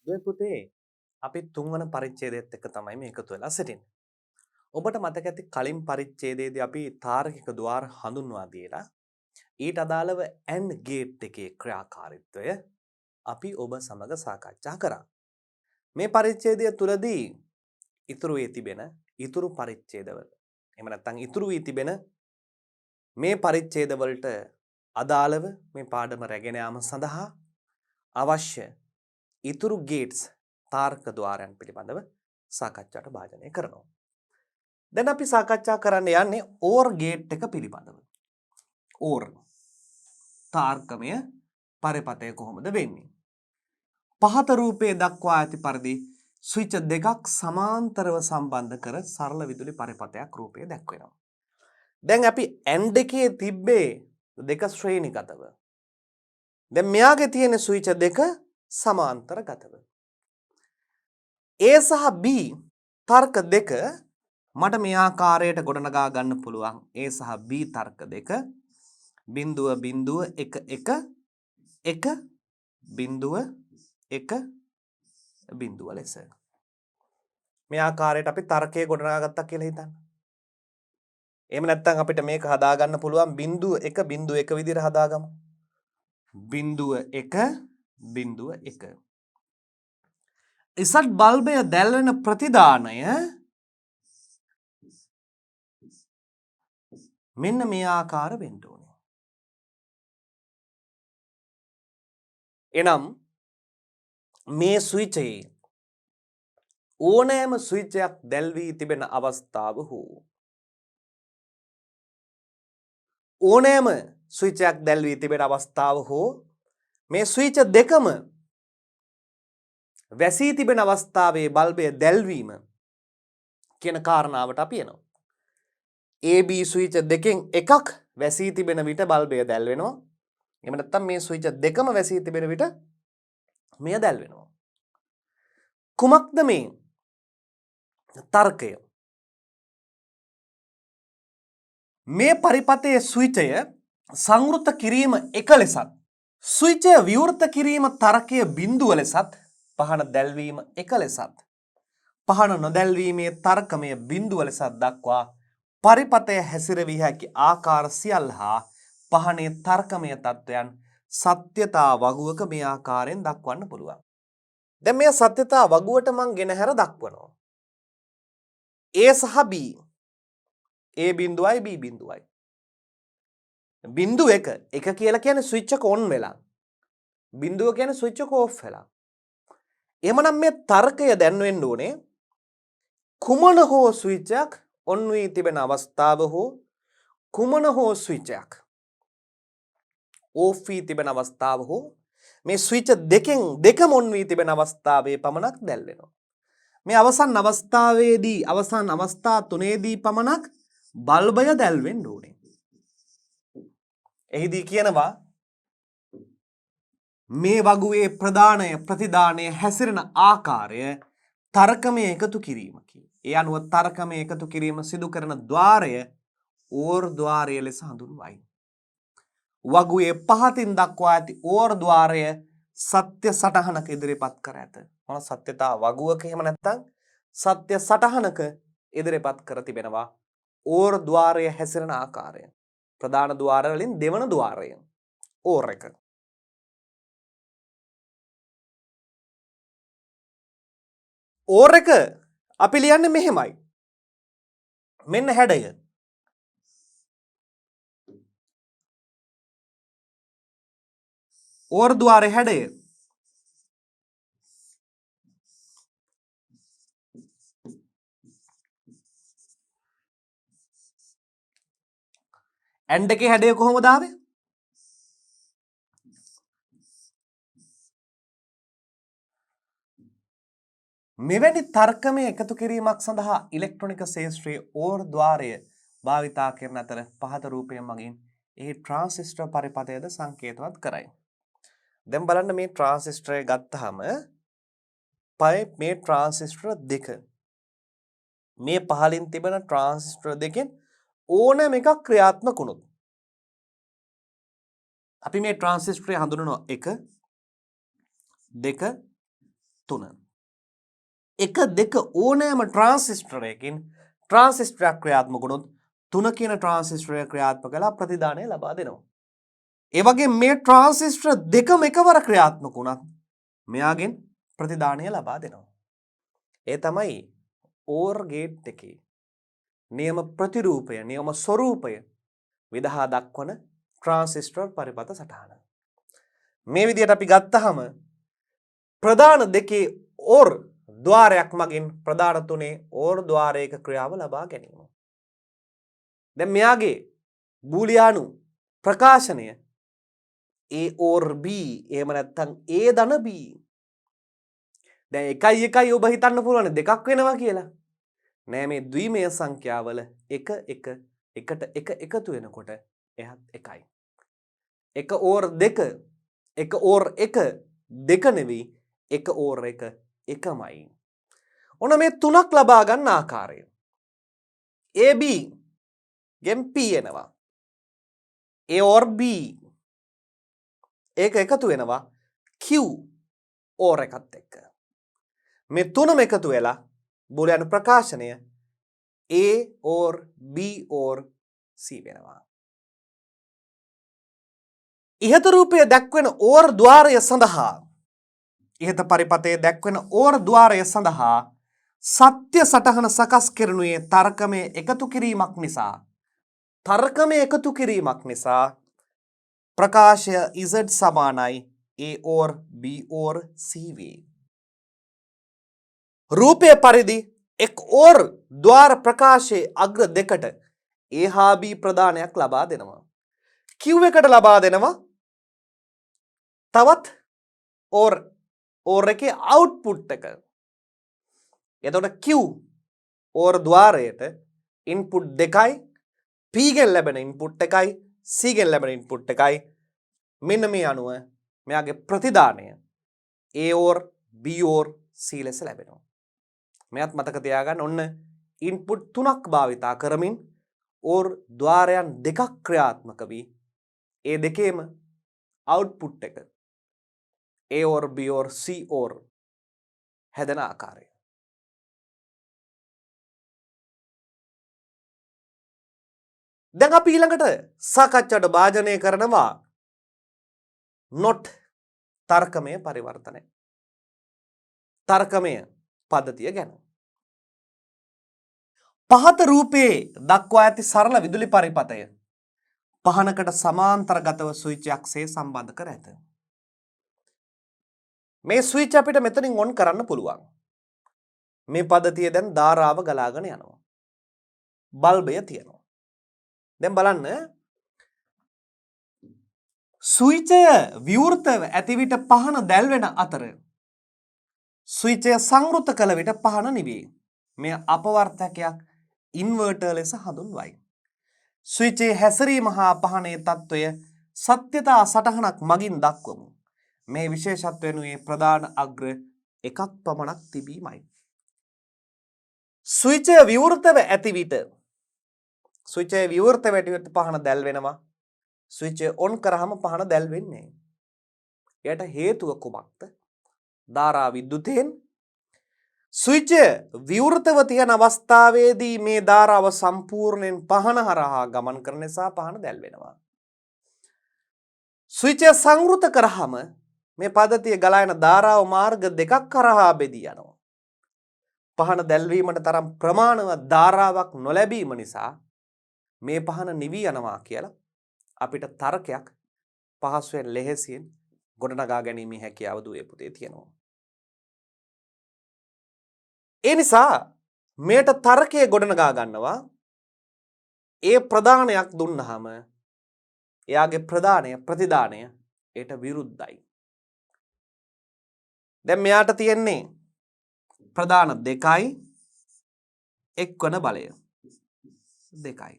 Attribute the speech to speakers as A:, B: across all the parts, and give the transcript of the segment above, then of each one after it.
A: ඔය පුතේ අපි තුන්වන පරිච්ඡේදයත් එක්ක තමයි මේ එකතු වෙලා සිටින්නේ. ඔබට මතක ඇති කලින් පරිච්ඡේදයේදී අපි තාර්කික ద్వාර හඳුන්වා දීලා ඊට අදාළව AND ගේට් එකේ ක්‍රියාකාරීත්වය අපි ඔබ සමග සාකච්ඡා කරා. මේ පරිච්ඡේදය තුලදී ඉතුරු වී තිබෙන ඉතුරු පරිච්ඡේදවල එහෙම නැත්නම් ඉතුරු වී තිබෙන මේ පරිච්ඡේදවලට අදාළව මේ පාඩම රැගෙන යාම සඳහා අවශ්‍ය ඉතුරු ගේට්ස් තාර්ක ద్వාරයන් පිළිබඳව සාකච්ඡාට භාජනය කරනවා. දැන් අපි සාකච්ඡා කරන්න යන්නේ OR ගේට් එක පිළිබඳව. OR තාර්කමය පරිපථය කොහොමද වෙන්නේ? පහත රූපයේ දක්වා ඇති පරිදි ස්විච් දෙකක් සමාන්තරව සම්බන්ධ කර සරල විදුලි පරිපථයක් රූපයේ දැක්වෙනවා. දැන් අපි AND එකේ තිබ්බේ දෙක ශ්‍රේණිගතව. දැන් මෙයාගේ තියෙන ස්විච් දෙක සමාන්තරගතව. A සහ B තර්ක දෙක මට මේ ආකාරයට ගොඩනගා ගන්න පුළුවන්. A සහ B තර්ක දෙක 0.1 ලෙස. මේ ආකාරයට අපි තර්කය ගොඩනගා ගත්තා කියලා හිතන්න. එහෙම නැත්නම් අපිට මේක හදා ගන්න පුළුවන් 0.1 විදිහට හදාගමු. 0.1 ඉසඩ් බල්බය දැල්වෙන ප්‍රතිදානය මෙන්න මේ ආකාර වෙන්න ඕනේ. එනම් මේ ස්විචේ ඕනෑම ස්විච් එකක් දැල්වී තිබෙන අවස්ථාව හෝ ඕනෑම ස්විච් එකක් දැල්වී තිබෙන අවස්ථාව හෝ මේ ස්විච් දෙකම වැසී තිබෙන අවස්ථාවේ බල්බය දැල්වීම කියන කාරණාවට අපි එනවා. AB ස්විච් දෙකෙන් එකක් වැසී තිබෙන විට බල්බය දැල් වෙනවා. එහෙම නැත්නම් මේ ස්විච් දෙකම වැසී තිබෙන විට මෙය දැල් වෙනවා. කුමක්ද මේ තර්කය? මේ පරිපථයේ ස්විචය සංවෘත කිරීම එක ලෙසත් ස්විචය විවෘත කිරීම තර්කය බිඳුව ලෙසත් පහන දැල්වීම එක ලෙසත් පහන නොදැල්වීමේ තර්කමය බිඳුව ලෙසත් දක්වා පරිපථය හැසිරවිය හැකි ආකාර සියල්ල හා පහනේ තර්කමය තත්වයන් සත්‍යතා වගුවක මේ ආකාරයෙන් දක්වන්න පුළුවන්. දැන් මේ සත්‍යතා වගුවට මං ගෙනහැර දක්වනවා. A සහ B. A බිඳුවයි B බිඳුවයි. බිඳුව එක කියලා කියන්නේ ස්විච් එක ඔන් වෙලා. බිඳුව කියන්නේ ස්විච් එක ඕෆ් වෙලා. එහෙමනම් මේ තර්කය දැන් වෙන්න ඕනේ කුමන හෝ ස්විච් එකක් ඔන් වී තිබෙන අවස්ථාව හෝ කුමන හෝ ස්විච් එකක් ඕෆ් වී තිබෙන අවස්ථාව හෝ මේ ස්විච් දෙකෙන් දෙකම ඔන් වී තිබෙන අවස්ථාවේ පමණක් දැල් වෙනවා. මේ අවසන් අවස්ථාවේදී අවසන් අවස්ථා තුනේදී පමණක් බල්බය දැල් වෙන්න ඕනේ. එහිදී කියනවා මේ වගුවේ ප්‍රදානය ප්‍රතිදානය හැසිරෙන ආකාරය තර්කමය එකතු කිරීමකි. ඒ අනුව තර්කමය එකතු කිරීම සිදු කරන ద్వාරය OR ద్వාරය ලෙස හඳුන්වයි. වගුවේ පහතින් දක්වා ඇති OR ద్వාරය සත්‍ය සටහනක ඉදිරිපත් කර ඇත. මොන සත්‍යතා වගුවක එහෙම නැත්නම් සත්‍ය සටහනක ඉදිරිපත් කර තිබෙනවා OR ద్వාරය හැසිරෙන ආකාරය. ප්‍රධාන ద్వාර වලින් දෙවන ద్వාරය OR එක. OR එක අපි ලියන්නේ මෙහෙමයි. මෙන්න හැඩය. OR ద్వාරයේ හැඩය. AND එකේ හැඩය කොහොමද ආවේ? මෙවැනි තර්කමය එකතු කිරීමක් සඳහා ඉලෙක්ට්‍රොනික ශාස්ත්‍රයේ OR ద్వාරය භාවිතා කරන අතර පහත රූපය මගින් එහි ට්‍රාන්සිස්ටර් පරිපථයද සංකේතවත් කරයි. දැන් බලන්න මේ ට්‍රාන්සිස්ටරය ගත්තාම මේ ට්‍රාන්සිස්ටර් දෙක මේ පහලින් තිබෙන ට්‍රාන්සිස්ටර් දෙකෙන් ඕනෑම එකක් ක්‍රියාත්මක වුණොත් අපි මේ ට්‍රාන්සිස්ටරය හඳුනනවා 1 2 3. 1 2 ඕනෑම ට්‍රාන්සිස්ටරයකින් ට්‍රාන්සිස්ටරයක් ක්‍රියාත්මක වුණොත් 3 කියන ට්‍රාන්සිස්ටරය ක්‍රියාත්මක කරලා ප්‍රතිදානය ලබා දෙනවා. ඒ වගේ මේ ට්‍රාන්සිස්ටර් දෙකම එකවර ක්‍රියාත්මක වුණත් මෙයාගෙන් ප්‍රතිදානය ලබා දෙනවා. ඒ තමයි OR ගේට් එකේ නියම ප්‍රතිරූපය, නියම ස්වරූපය විදහා දක්වන ට්‍රාන්සිස්ටර් පරිපථ සටහන. මේ විදිහට අපි ගත්තහම ප්‍රධාන දෙකේ OR ద్వාරයක් මගින් ප්‍රධාන තුනේ OR ద్వාරයක ක්‍රියාව ලබා ගැනීම. දැන් මෙයාගේ බූලියානු ප්‍රකාශනය A OR B එහෙම නැත්නම් A ධන B. දැන් 1 1 ඔබ හිතන්න පුළුවන් දෙකක් වෙනවා කියලා. නෑ මේ ද්විමය සංඛ්‍යාවල 1 1 එකට 1 එකතු වෙනකොට එහත් 1යි. 1 OR 2 1 OR 1 2 නෙවෙයි 1 OR 1 එකමයි. ඔන්න මේ තුනක් ලබා ගන්න ආකාරය. AB ගෙන් P එනවා. A OR B ඒක එකතු වෙනවා Q OR එකත් එක්ක. මේ තුනම එකතු වෙලා බූලියානු ප්‍රකාශනය A OR B OR C වෙනවා. ඉහත රූපයේ දැක්වෙන OR ద్వාරය සඳහා ඉහත පරිපථයේ දැක්වෙන OR ద్వාරය සඳහා සත්‍ය සටහන සකස් කෙරුණේ තර්කමය එකතු කිරීමක් නිසා. තර්කමය එකතු කිරීමක් නිසා ප්‍රකාශය Z සමානයි A OR B OR C වේ. රූපය පරිදි එක් OR ద్వාර ප්‍රකාශයේ අග්‍ර දෙකට A හා B ප්‍රදානයක් ලබා දෙනවා. Q එකට ලබා දෙනවා තවත් OR එකේ අවුට්පුට් එක. එතකොට Q OR ద్వාරයට ඉන්පුට් දෙකයි P ගෙන් ලැබෙන ඉන්පුට් එකයි C ගෙන් ලැබෙන ඉන්පුට් එකයි. මෙන්න මේ අනුව මෙයාගේ ප්‍රතිදානය A OR B OR C ලෙස ලැබෙනවා. මෙයත් මතක තියාගන්න ඔන්න ඉන්පුට් තුනක් භාවිතා කරමින් OR ద్వාරයන් දෙකක් ක්‍රියාත්මක වී ඒ දෙකේම අවුට්පුට් එක A OR B OR C OR හැදෙන ආකාරය. දැන් අපි ඊළඟට සාකච්ඡාවට භාජනය කරනවා not තර්කමය පරිවර්තනය. තර්කමය පද්ධතිය ගැන. පහත රූපයේ දක්වා ඇති සරල විදුලි පරිපථය පහනකට සමාන්තරගතව ස්විච්යක් සේ සම්බන්ධ කර ඇත. මේ ස්විච් අපිට මෙතනින් ඔන් කරන්න පුළුවන්. මේ පද්ධතිය දැන් ධාරාව ගලාගෙන යනවා. බල්බය තියෙනවා. දැන් බලන්න ස්විචය විවෘතව ඇති විට පහන දැල්වෙන අතර ස්විචය සංවෘත කළ විට පහන නිවේ. මේ අපවර්තකයක් ඉන්වර්ටර් ලෙස හඳුන්වයි. ස්විචයේ හැසිරීම හා පහනේ තත්ත්වය සත්‍යතා සටහනක් මගින් දක්වමු. මේ විශේෂත්වය වෙනුවේ ප්‍රධාන අග්‍ර එකක් පමණක් තිබීමයි. ස්විචය විවෘතව ඇති විට ස්විචය විවෘතව ඇති විට පහන දැල් වෙනවා. ස්විචය ඔන් කරාම පහන දැල් වෙන්නේ නැහැ. එයට හේතුව කුමක්ද? ධාරා විද්‍යුතයෙන් ස්විචය විවෘතව තියෙන අවස්ථාවේදී මේ ධාරාව සම්පූර්ණයෙන් පහන හරහා ගමන් කරන නිසා පහන දැල් වෙනවා. ස්විචය සංවෘත කරාම මේ පද්ධතිය ගලා යන ධාරාව මාර්ග දෙකක් කරහා බෙදී යනවා. පහන දැල්වීමට තරම් ප්‍රමාණවත් ධාරාවක් නොලැබීම නිසා මේ පහන නිවි යනවා කියලා අපිට තර්කයක් පහසුවෙන් ලෙහෙසියෙන් ගොඩනගා ගැනීමේ හැකියාව දුවේ පුතේ තියෙනවා. ඒ නිසා මේට තර්කයේ ගොඩනගා ගන්නවා ඒ ප්‍රදානයක් දුන්නාම එයාගේ ප්‍රදානය ප්‍රතිදානය ඒට විරුද්ධයි. දැන් මෙයාට තියෙන්නේ ප්‍රදාන දෙකයි එක්වන බලය දෙකයි.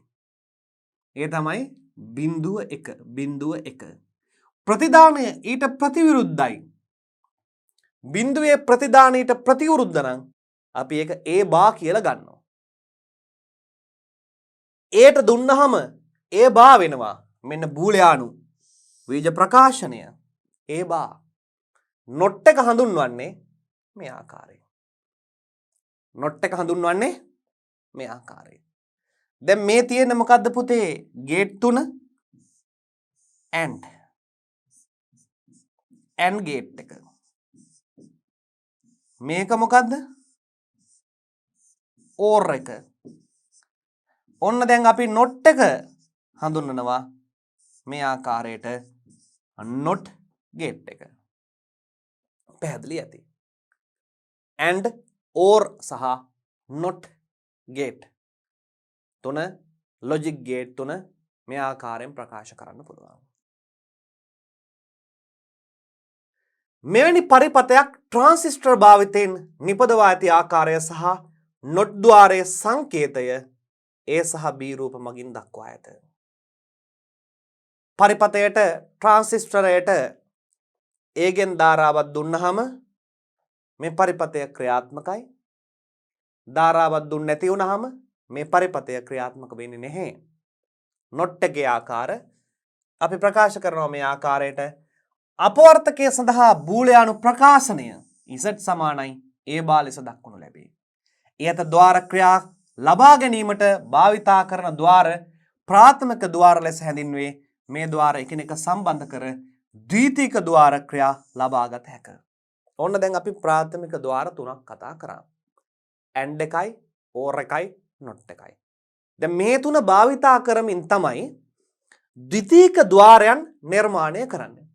A: ඒ තමයි 0.1 ප්‍රතිදානය ඊට ප්‍රතිවිරුද්ධයි. බිඳුවේ ප්‍රතිදානයට ප්‍රතිවිරුද්ධ නම් අපි ඒක A බා කියලා ගන්නවා. ඒට දුන්නහම A බා වෙනවා. මෙන්න බූලියානු බීජ ප්‍රකාශනය A බා. not එක හඳුන්වන්නේ මේ ආකාරයෙන්. not එක හඳුන්වන්නේ මේ ආකාරයෙන්. දැන් මේ තියෙන මොකද්ද පුතේ? gate 3 and gate එක. මේක මොකද්ද? or එක. ඔන්න දැන් අපි not එක හඳුන්වනවා මේ ආකාරයට not gate එක. පැහැදිලි ඇති. and or සහ not gate තුන logic gate තුන මේ ආකාරයෙන් ප්‍රකාශ කරන්න පුළුවන්. මෙවැනි පරිපතයක් ට්‍රාන්සිස්ටර් භාවිතයෙන් නිපදවා ඇති ආකාරය සහ not ద్వාරයේ සංකේතය A සහ B රූප මගින් දක්වා ඇත. පරිපතයට ට්‍රාන්සිස්ටරයට A ගෙන් ධාරාවක් දුන්නහම මේ පරිපතය ක්‍රියාත්මකයි. ධාරාවක් දුන්නේ නැති වුනහම මේ පරිපතය ක්‍රියාත්මක වෙන්නේ නැහැ. not එකේ ආකාර අපි ප්‍රකාශ කරනවා මේ ආකාරයට අපවර්තකයේ සඳහා බූලයානු ප්‍රකාශනය z සමානයි a බා ලෙස දක්වනු ලැබේ. ඊට ద్వාර ක්‍රියා ලබා ගැනීමට භාවිතා කරන ద్వාර ප්‍රාථමික ద్వාර ලෙස හැඳින්වේ. මේ ద్వාර එකිනෙක සම්බන්ධ කර ද්විතීයික ద్వාර ක්‍රියා ලබාගත හැකිය. ඔන්න දැන් අපි ප්‍රාථමික ద్వාර තුනක් කතා කරා. and එකයි, or එකයි, not එකයි. දැන් මේ තුන භාවිතා කරමින් තමයි ද්විතීයික ద్వාරයන් නිර්මාණය කරන්නේ.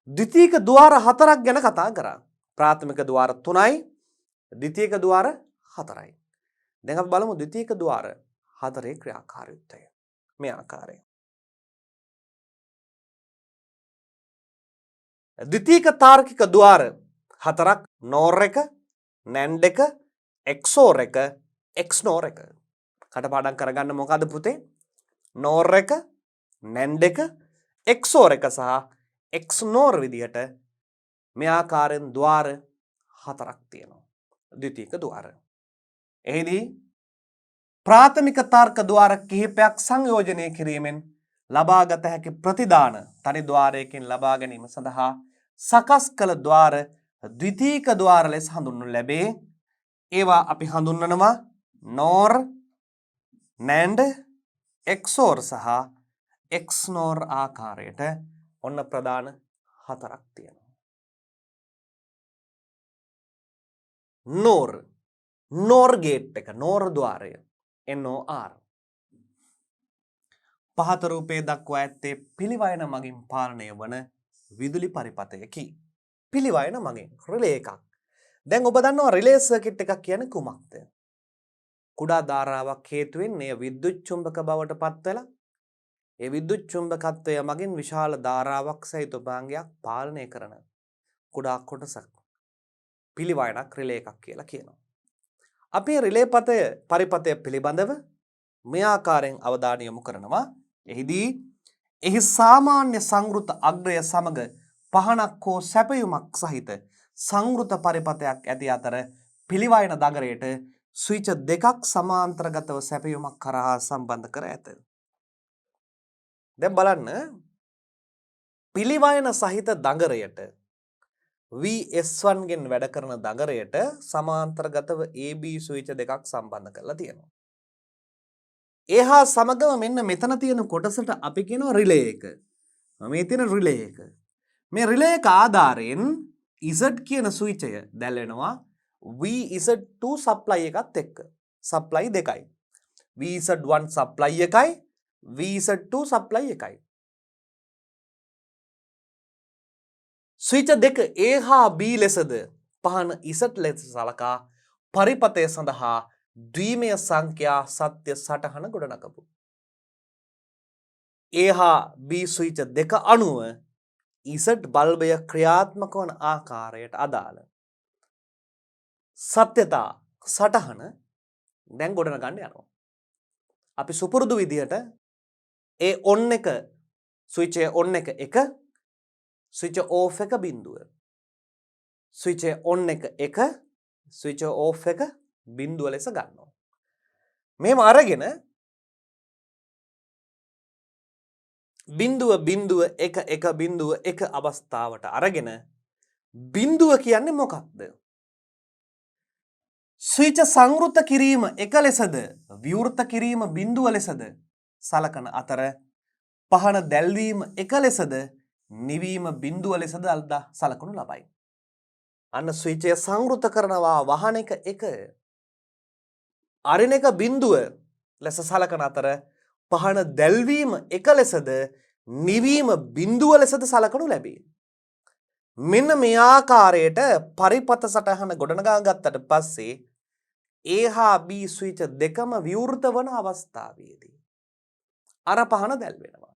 A: ද්විතීයික ద్వාර හතරක් ගැන කතා කරා. ප්‍රාථමික ద్వාර 3යි, ද්විතීයික ద్వාර 4යි. දැන් අපි බලමු ද්විතීයික ద్వාර 4 ක්‍රියාකාරීත්වය. මේ ආකාරයෙන්. ද්විතීයික තාර්කික ద్వාර 4ක් NOR එක, NAND එක, XOR එක, XNOR එක. කටපාඩම් කරගන්න මොකද පුතේ? NOR එක, NAND එක, XOR එක සහ XNOR විදිහට මේ ආකාරයෙන් ద్వාර 4ක් තියෙනවා. ද්විතීයික ద్వාර. එහිදී ප්‍රාථමික තර්ක ద్వාර කිහිපයක් සංයෝජනය කිරීමෙන් ලබාගත හැකි ප්‍රතිදාන තනි ద్వාරයකින් ලබා ගැනීම සඳහා සකස් කළ ద్వාර ද්විතීයික ద్వාර ලෙස හඳුන්වනු ලැබේ. ඒවා අපි හඳුන්වනවා NOR, NAND, XOR සහ XNOR ආකාරයට. ඔන්න ප්‍රධාන 4ක් තියෙනවා. NOR gate එක, NOR ద్వාරය, NOR. පහත රූපයේ දක්වා ඇත්තේ පිළිවයන මගින් පාලනය වන විදුලි පරිපතයකි. පිළිවයන මගින් රිලේ එකක්. දැන් ඔබ දන්නවා රිලේ සර්කිට් එකක් කියන්නේ කුමක්ද? කුඩා ධාරාවක් හේතුවෙන් එය විද්‍යුත් චුම්බක බවට පත් වෙලා ඒ විද්‍යුත් චුම්බකත්වය මගින් විශාල ධාරාවක් සහිත උපාංගයක් පාලනය කරන කුඩා කොටසක් පිළිවයනක් රිලේ එකක් කියලා කියනවා. අපි රිලේ පරිපතය පිළිබඳව මේ ආකාරයෙන් අවධානය යොමු කරනවා. එහි සාමාන්‍ය සංවෘත අග්‍රය සමග පහනක් හෝ සැපයුමක් සහිත සංවෘත පරිපතයක් ඇති අතර පිළිවයන දගරයට ස්විච් දෙකක් සමාන්තරගතව සැපයුමක් කරහා සම්බන්ධ කර ඇත. දැන් බලන්න පිළිවයන සහිත දගරයට VS1 ගෙන් වැඩ කරන දගරයට සමාන්තරගතව AB ස්විච් දෙකක් සම්බන්ධ කරලා තියෙනවා. එහා සමගම මෙන්න මෙතන තියෙන කොටසට අපි කියනවා රිලේ එක. මේ තියෙන රිලේ එක. මේ රිලේ එක ආධාරයෙන් Z කියන ස්විචය දැල්වෙනවා VZ2 සප්ලයි එකත් එක්ක. සප්ලයි දෙකයි. VZ1 සප්ලයි එකයි, VZ2 සප්ලයි එකයි. ස්විච් දෙක A හා B ලෙසද පහන Z ලෙස සලකා පරිපතය සඳහා ද්විමය සංඛ්‍යා සත්‍ය සටහන ගොඩනගපු. A හා B ස්විච් දෙක අනුව Z බල්බය ක්‍රියාත්මක වන ආකාරයට අදාළ සත්‍යතා සටහන දැන් ගොඩනගන්න යනවා. අපි සුපුරුදු විදිහට ඒ ඔන් එක ස්විච් ඔන් එක 1, ස්විච් ඕෆ් එක 0. ස්විච් ඔන් එක 1, ස්විච් ඕෆ් එක 0 ලෙස ගන්නවා. මේව අරගෙන 0.1.1.1 අවස්ථාවට අරගෙන 0 කියන්නේ මොකක්ද? ස්විච සංවෘත කිරීම එක ලෙසද විවෘත කිරීම බිඳුව ලෙසද සලකන අතර පහන දැල්වීම එක ලෙසද නිවීම බිඳුව ලෙසද අල්දා සලකනු ලබයි. අන්න ස්විචය සංවෘත කරනවා වහන එක අරින එක බිඳුව ලෙස සලකන අතර පහන දැල්වීම එක ලෙසද නිවීම බිඳුව ලෙසද සලකනු ලැබේ. මෙන්න මේ ආකාරයට පරිපත සටහන ගොඩනගා ගත්තට පස්සේ A හා B ස්විච දෙකම විවෘත වන අවස්ථාවේදී අර පහන දැල් වෙනවා.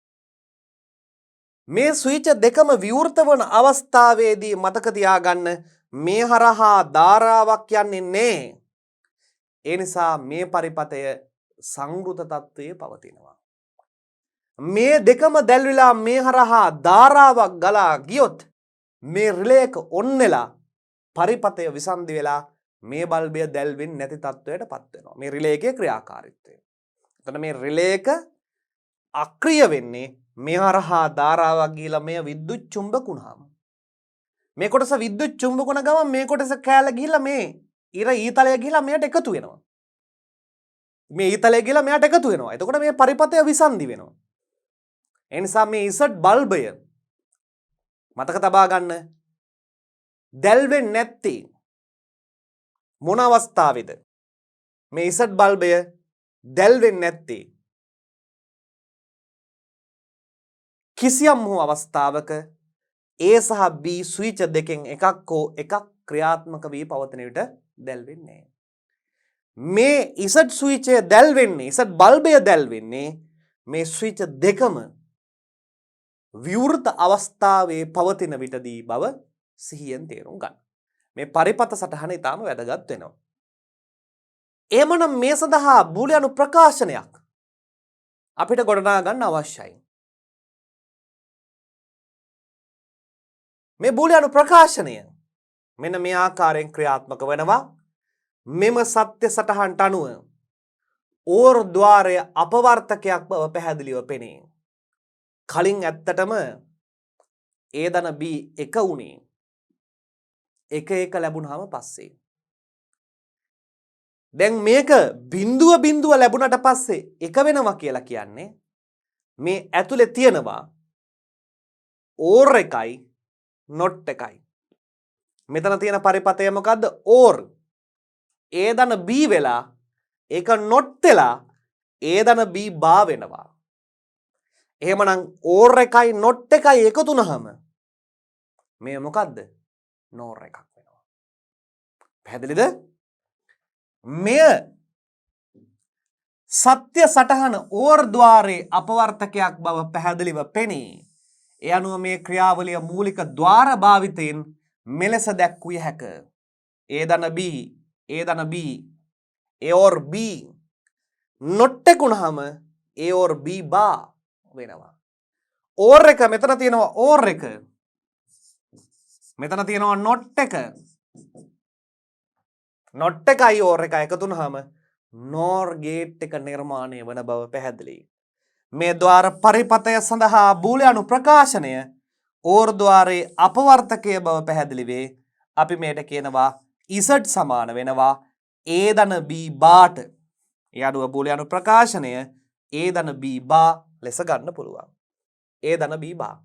A: මේ ස්විච දෙකම විවෘත වන අවස්ථාවේදී මතක තියාගන්න මේ හරහා ධාරාවක් යන්නේ නැහැ. ඒ නිසා මේ පරිපතය සංවෘත තත්ත්වයේ පවතිනවා. මේ දෙකම දැල් වෙලා මේ හරහා ධාරාවක් ගලා ගියොත් මේ රිලේ එක ඔන් වෙලා පරිපතය විසන්ධි වෙලා මේ බල්බය දැල් වෙන්නේ නැති තත්ත්වයට පත් වෙනවා. මේ රිලේ එකේ ක්‍රියාකාරීත්වය. එතන මේ රිලේ එක අක්‍රිය වෙන්නේ මේ හරහා ධාරාවක් ගිහිලා මේ විද්‍යුත් චුම්බක වුණාම. මේ කොටස විද්‍යුත් චුම්බක වුණ ගමන් මේ කොටස කැල ගිහිලා මේ ඉර ඊතලය ගිහිලා මෙයට එකතු වෙනවා. මේ ඊතලය ගිහිලා මෙයට එකතු වෙනවා. එතකොට මේ පරිපතය විසන්ධි වෙනවා. ඒ නිසා මේ ඉසඩ් බල්බය මතක තබා ගන්න දැල් වෙන්නේ නැත්තේ මොන අවස්ථාවේද? මේ ඉසඩ් බල්බය දැල් වෙන්නේ නැත්තේ කිසියම් වූ අවස්ථාවක A සහ B ස්විච් දෙකෙන් එකක් හෝ එකක් ක්‍රියාත්මක වී පවතින විට දැල් වෙන්නේ නැහැ. මේ ඉසඩ් ස්විචය දැල් වෙන්නේ ඉසඩ් බල්බය දැල් වෙන්නේ මේ ස්විච් දෙකම විවෘත අවස්ථාවේ පවතින විටදී බව සිහියෙන් තේරුම් ගන්න. මේ පරිපත සටහන ඊටාම වැදගත් වෙනවා. එහෙමනම් මේ සඳහා බූලියානු ප්‍රකාශනයක් අපිට ගොඩනගා ගන්න අවශ්‍යයි. මේ බූලියානු ප්‍රකාශනය මෙන්න මේ ආකාරයෙන් ක්‍රියාත්මක වෙනවා. මෙම සත්‍ය සටහනට අනුව ඕර් ద్వාරය අපවර්තකයක් බව පැහැදිලිව පෙනේ. කලින් ඇත්තටම A ධන B එක උනේ එක ලැබුණාම පස්සේ. දැන් මේක බිඳුව ලැබුණට පස්සේ එක වෙනවා කියලා කියන්නේ මේ ඇතුලේ තියෙනවා ඕර් එකයි නොට් එකයි. මෙතන තියෙන පරිපතය මොකද්ද? ඕර්. A ධන B වෙලා ඒක නොට් වෙලා A ධන B බා වෙනවා. එහෙමනම් ඕර් එකයි නොට් එකයි එකතු වුනහම මේ මොකද්ද? නෝර් එකක් වෙනවා. පැහැදිලිද? මෙය සත්‍ය සටහන ඕර් ద్వාරයේ අපවර්තකයක් බව පැහැදිලිව පෙනේ. ඒ අනුව මේ ක්‍රියාවලිය මූලික ద్వාර භාවිතයෙන් මෙලෙස දැක්විය හැක. A ධන B A ධන B A or B note එක උනහම A or B බා වෙනවා. ඕර් එක මෙතන තියෙනවා ඕර් එක. මෙතන තියෙනවා නොට් එක. නොට් එකයි ඕර් එකයි එකතු වුනහම නෝර් ගේට් එක නිර්මාණය වන බව පැහැදිලියි. මේ ద్వාර පරිපතය සඳහා බූලියානු ප්‍රකාශනය ඕර් ద్వාරයේ අපවර්තකය බව පැහැදිලි වේ. අපි මේට කියනවා Z සමාන වෙනවා A ධන B බාට. ඒ අනුව බූලියානු ප්‍රකාශනය A ධන B බා ලෙස ගන්න පුළුවන්. A ධන B බා.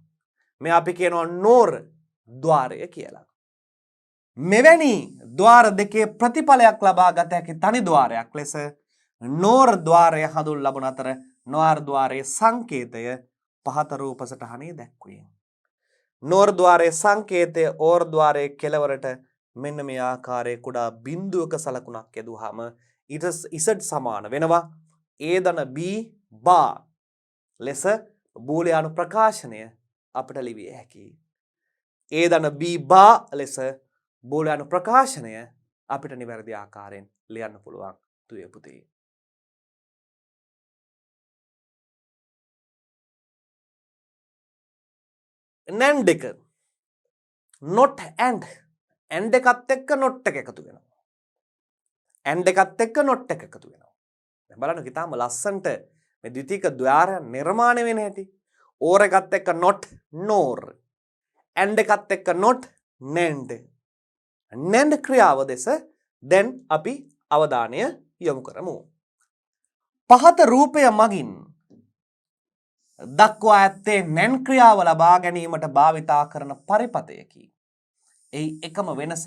A: මේ අපි කියනවා නෝර් ద్వාරය කියලා. මෙවැනි ద్వාර දෙකේ ප්‍රතිඵලයක් ලබා ගත හැකි තනි ద్వාරයක් ලෙස නෝර් ద్వාරය හඳුන් ලබන අතර නෝර් ద్వාරයේ සංකේතය පහත රූප සටහනේ දැක්වේ. නෝර් ద్వාරයේ සංකේතය ඕර් ద్వාරයේ කෙළවරට මෙන්න මේ ආකාරයේ කුඩා බිඳුවක සලකුණක් යදුවාම ඊට Z සමාන වෙනවා A ධන B බා ලෙස බූලියානු ප්‍රකාශනය අපට ලිවිය හැකියි. A ධන B බා ලෙස බූලියානු ප්‍රකාශනය අපිට නිවැරදි ආකාරයෙන් ලියන්න පුළුවන් දුවේ පුතේ. NAND එක not and එකත් එක්ක not එක එකතු වෙනවා. and එකත් එක්ක not එක එකතු වෙනවා. දැන් බලන්න කිතාම ලස්සන්ට මේ ද්විතීක ద్వාරය නිර්මාණය වෙන හැටි. or එකත් එක්ක not nor and එකත් එක්ක not NAND. NAND ක්‍රියාව දෙස දැන් අපි අවධානය යොමු කරමු. පහත රූපය මගින් දක්වා ඇත්තේ නැන් ක්‍රියාව ලබා ගැනීමට භාවිතා කරන පරිපතයකි. එහි එකම වෙනස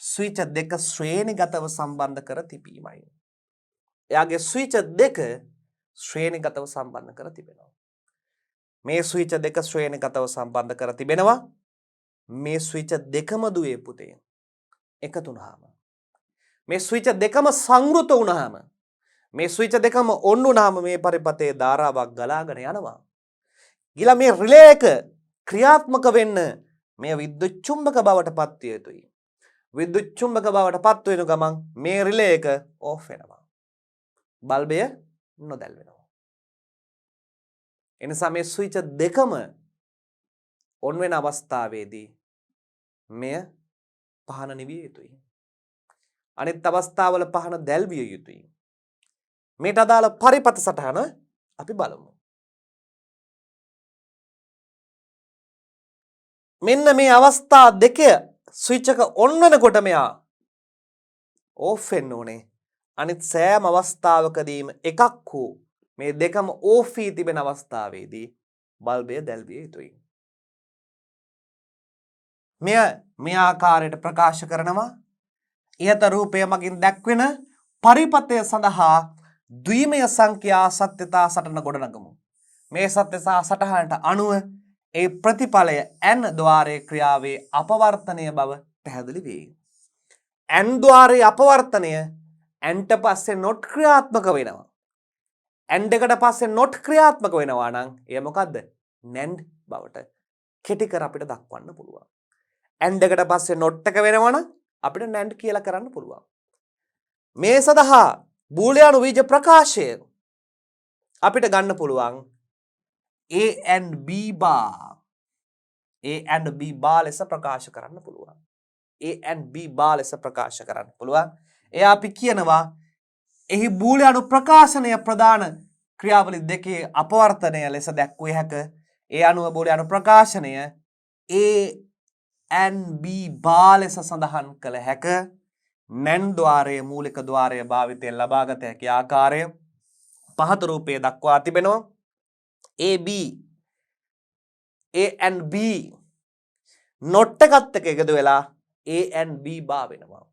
A: ස්විච දෙක ශ්‍රේණිගතව සම්බන්ධ කර තිබීමයි. එයාගේ ස්විච දෙක ශ්‍රේණිගතව සම්බන්ධ කර තිබෙනවා. මේ ස්විච දෙක ශ්‍රේණිගතව සම්බන්ධ කර තිබෙනවා. මේ ස්විච දෙකම දුවේ පුතේ එකතු වුණාම, මේ ස්විච දෙකම සංවෘත වුණාම, මේ ස්විච දෙකම ඔන් වුණාම මේ පරිපතේ ධාරාවක් ගලාගෙන යනවා. ගිලා මේ රිලේ එක ක්‍රියාත්මක වෙන්න මේ විද්‍යුත් චුම්බක බවට පත් විය යුතුයි. විද්‍යුත් චුම්බක බවට පත් වෙන ගමන් මේ රිලේ එක ඕෆ් වෙනවා. බල්බය නොදැල් වෙනවා. එනිසා මේ ස්විච දෙකම ඔන් වෙන අවස්ථාවේදී මෙය පහන නිවිය යුතුයි. අනිත් අවස්ථාවල පහන දැල්විය යුතුයි. මේට අදාළ පරිපත සටහන අපි බලමු. මෙන්න මේ අවස්ථා දෙක ස්විච් එක ඔන් වෙනකොට මෙයා ඕෆ් වෙන්න ඕනේ. අනිත් සෑම අවස්ථාවකදීම එකක් හෝ මේ දෙකම ඕෆ් වී තිබෙන අවස්ථාවේදී බල්බය දැල්විය යුතුයි. මෙය මේ ආකාරයට ප්‍රකාශ කරනවා. ඉහත රූපය මගින් දැක්වෙන පරිපතය සඳහා ද්විමය සංඛ්‍යා සත්‍යතා සටන ගොඩනගමු. මේ සත්‍යතා සටහනට අනුව ඒ ප්‍රතිඵලය n ద్వාරයේ ක්‍රියාවේ අපවර්තනය බව පැහැදිලි වේ. n ద్వාරයේ අපවර්තනය n ට පස්සේ not ක්‍රියාත්මක වෙනවා. n දෙකට පස්සේ not ක්‍රියාත්මක වෙනවා නම් එය මොකද්ද? NAND බවට කෙටි කර අපිට දක්වන්න පුළුවන්. n දෙකට පස්සේ not එක වෙනවා නම් අපිට NAND කියලා කරන්න පුළුවන්. මේ සඳහා බූලියානු බීජ ප්‍රකාශය අපිට ගන්න පුළුවන් A and B bar. A and B bar ලෙස ප්‍රකාශ කරන්න පුළුවන්. A and B bar ලෙස ප්‍රකාශ කරන්න පුළුවන්. එය අපි කියනවා එහි බූලියානු ප්‍රකාශනය ප්‍රධාන ක්‍රියාවලි දෙකේ අපවර්තනය ලෙස දැක්විය හැක. ඒ අනුව බූලියානු ප්‍රකාශනය A and B bar ලෙස සඳහන් කළ හැක. NAND ద్వාරයේ මූලික ద్వාරය භාවිතයෙන් ලබාගත හැකි ආකාරය පහත රූපයේ දක්වා තිබෙනවා. AB A and B not එකත් එක්ක එකතු වෙලා A and B bar වෙනවා.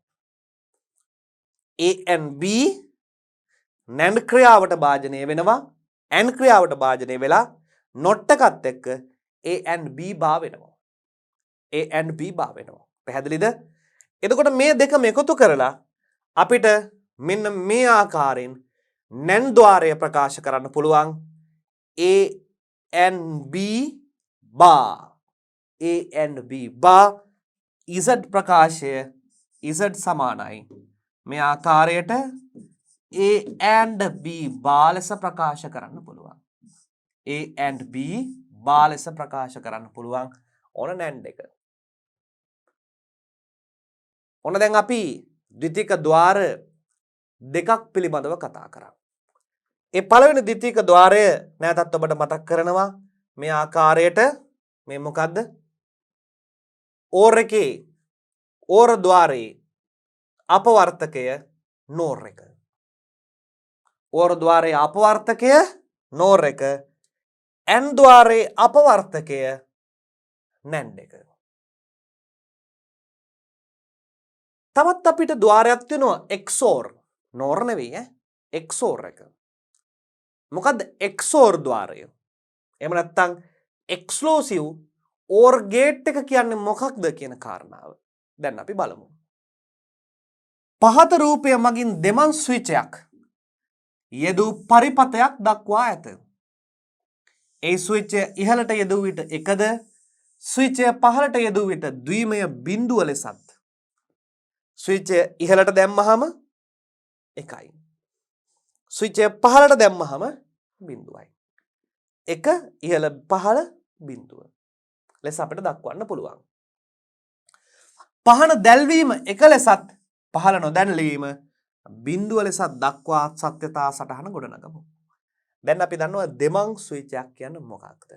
A: A and B NAND ක්‍රියාවට භාජනය වෙනවා. N ක්‍රියාවට භාජනය වෙලා not එකත් එක්ක A and B bar වෙනවා. A and B bar වෙනවා. පැහැදිලිද? එතකොට මේ දෙකම එකතු කරලා අපිට මෙන්න මේ ආකාරයෙන් NAND ద్వාරය ප්‍රකාශ කරන්න පුළුවන්. A and B bar. A and B bar Z ප්‍රකාශය Z සමානයි. මේ ආකාරයට A and B bar ලෙස ප්‍රකාශ කරන්න පුළුවන්. A and B bar ලෙස ප්‍රකාශ කරන්න පුළුවන් ඕන NAND එක. ඔන්න දැන් අපි ද්විතීක ద్వාර දෙකක් පිළිබඳව කතා කරා. ඒ පළවෙනි ද්විතීක ద్వාරය නැවතත් ඔබට මතක් කරනවා. මේ ආකාරයට මේ මොකද්ද? OR එකේ OR ద్వාරයේ අපවර්තකය NOR එක. OR ద్వාරයේ අපවර්තකය NOR එක. N ద్వාරයේ අපවර්තකය NAND එක. තවත් අපිට ద్వාරයක් තියෙනවා XOR. NOR නෙවෙයි XOR එක. මොකද්ද XOR ద్వාරය? එහෙම නැත්නම් එක්ස්ක්ලූසිව් OR ගේට් එක කියන්නේ මොකක්ද කියන කාරණාව දැන් අපි බලමු. පහත රූපය මගින් දෙමන් ස්විචයක් යෙදූ පරිපතයක් දක්වා ඇත. ඒ ස්විචය ඉහළට යෙදූ විට 1ද, ස්විචය පහළට යෙදූ විට ද්විමය බිඳුව ලෙසත්. ස්විචය ඉහළට දැම්මහම 1යි. ස්විචය පහළට දැම්මහම බිඳුවයි. 1 ඉහළ පහළ බිඳුව ලෙස අපිට දක්වන්න පුළුවන්. පහන දැල්වීම 1 ලෙසත් පහළ නොදැල්වීම බිඳුව ලෙසත් දක්වා සත්‍යතා සටහන ගොඩනගමු. දැන් අපි දන්නවා දෙමං ස්විචයක් කියන්නේ මොකක්ද?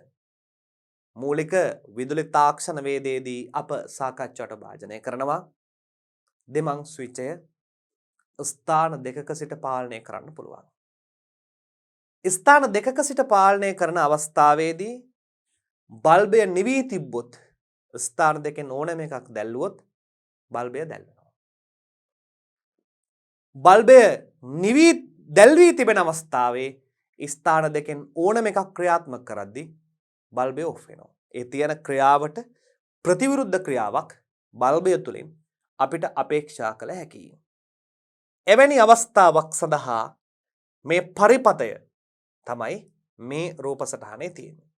A: මූලික විදුලි තාක්ෂණ වේදයේදී අප සාකච්ඡාවට භාජනය කරනවා දෙමං ස්විචය ස්ථාන දෙකක සිට පාලනය කරන්න පුළුවන්. ස්ථාන දෙකක සිට පාලනය කරන අවස්ථාවේදී බල්බය නිවී තිබ්බොත් ස්ථාන දෙකෙන් ඕනෑම එකක් දැල්ලුවොත් බල්බය දැල්වෙනවා. බල්බය නිවී දැල්වී තිබෙන අවස්ථාවේ ස්ථාන දෙකෙන් ඕනෑම එකක් ක්‍රියාත්මක කරද්දී බල්බය ඔෆ් වෙනවා. ඒ තියෙන ක්‍රියාවට ප්‍රතිවිරුද්ධ ක්‍රියාවක් බල්බය තුළින් අපිට අපේක්ෂා කළ හැකියි. එවැනි අවස්ථාවක් සඳහා මේ පරිපතය තමයි මේ රූප සටහනේ තියෙන්නේ.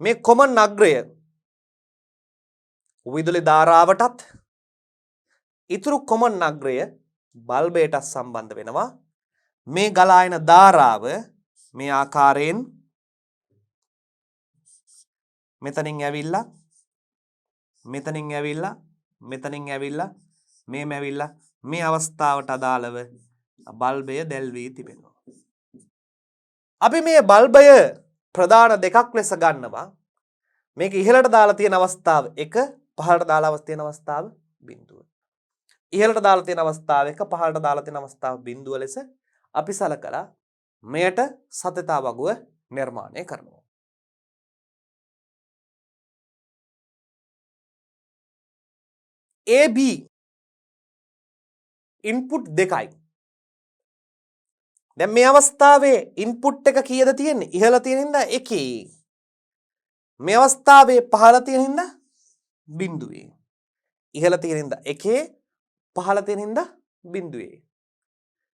A: මේ කොමන් අග්‍රය විදුලි ධාරාවටත් ඉතුරු කොමන් අග්‍රය බල්බයට සම්බන්ධ වෙනවා. මේ ගලා එන ධාරාව මේ ආකාරයෙන් මෙතනින් ඇවිල්ලා මෙතනින් ඇවිල්ලා මෙතනින් ඇවිල්ලා මේම ඇවිල්ලා මේ අවස්ථාවට අදාළව බල්බය දැල්වී තිබෙනවා. අපි මේ බල්බය ප්‍රධාන දෙකක් ලෙස ගන්නවා. මේක ඉහළට දාලා තියෙන අවස්ථාව 1, පහළට දාලා තියෙන අවස්ථාව 0. ඉහළට දාලා තියෙන අවස්ථාව 1, පහළට දාලා තියෙන අවස්ථාව 0 ලෙස අපි සලකලා මෙයට සතතා වගුව නිර්මාණය කරනවා. AB ඉන්පුට් දෙකයි. දැන් මේ අවස්ථාවේ ඉන්පුට් එක කීයද තියෙන්නේ? ඉහළ තියෙන හින්දා 1. මේ අවස්ථාවේ පහළ තියෙන හින්දා 0. ඉහළ තියෙන හින්දා 1, පහළ තියෙන හින්දා 0.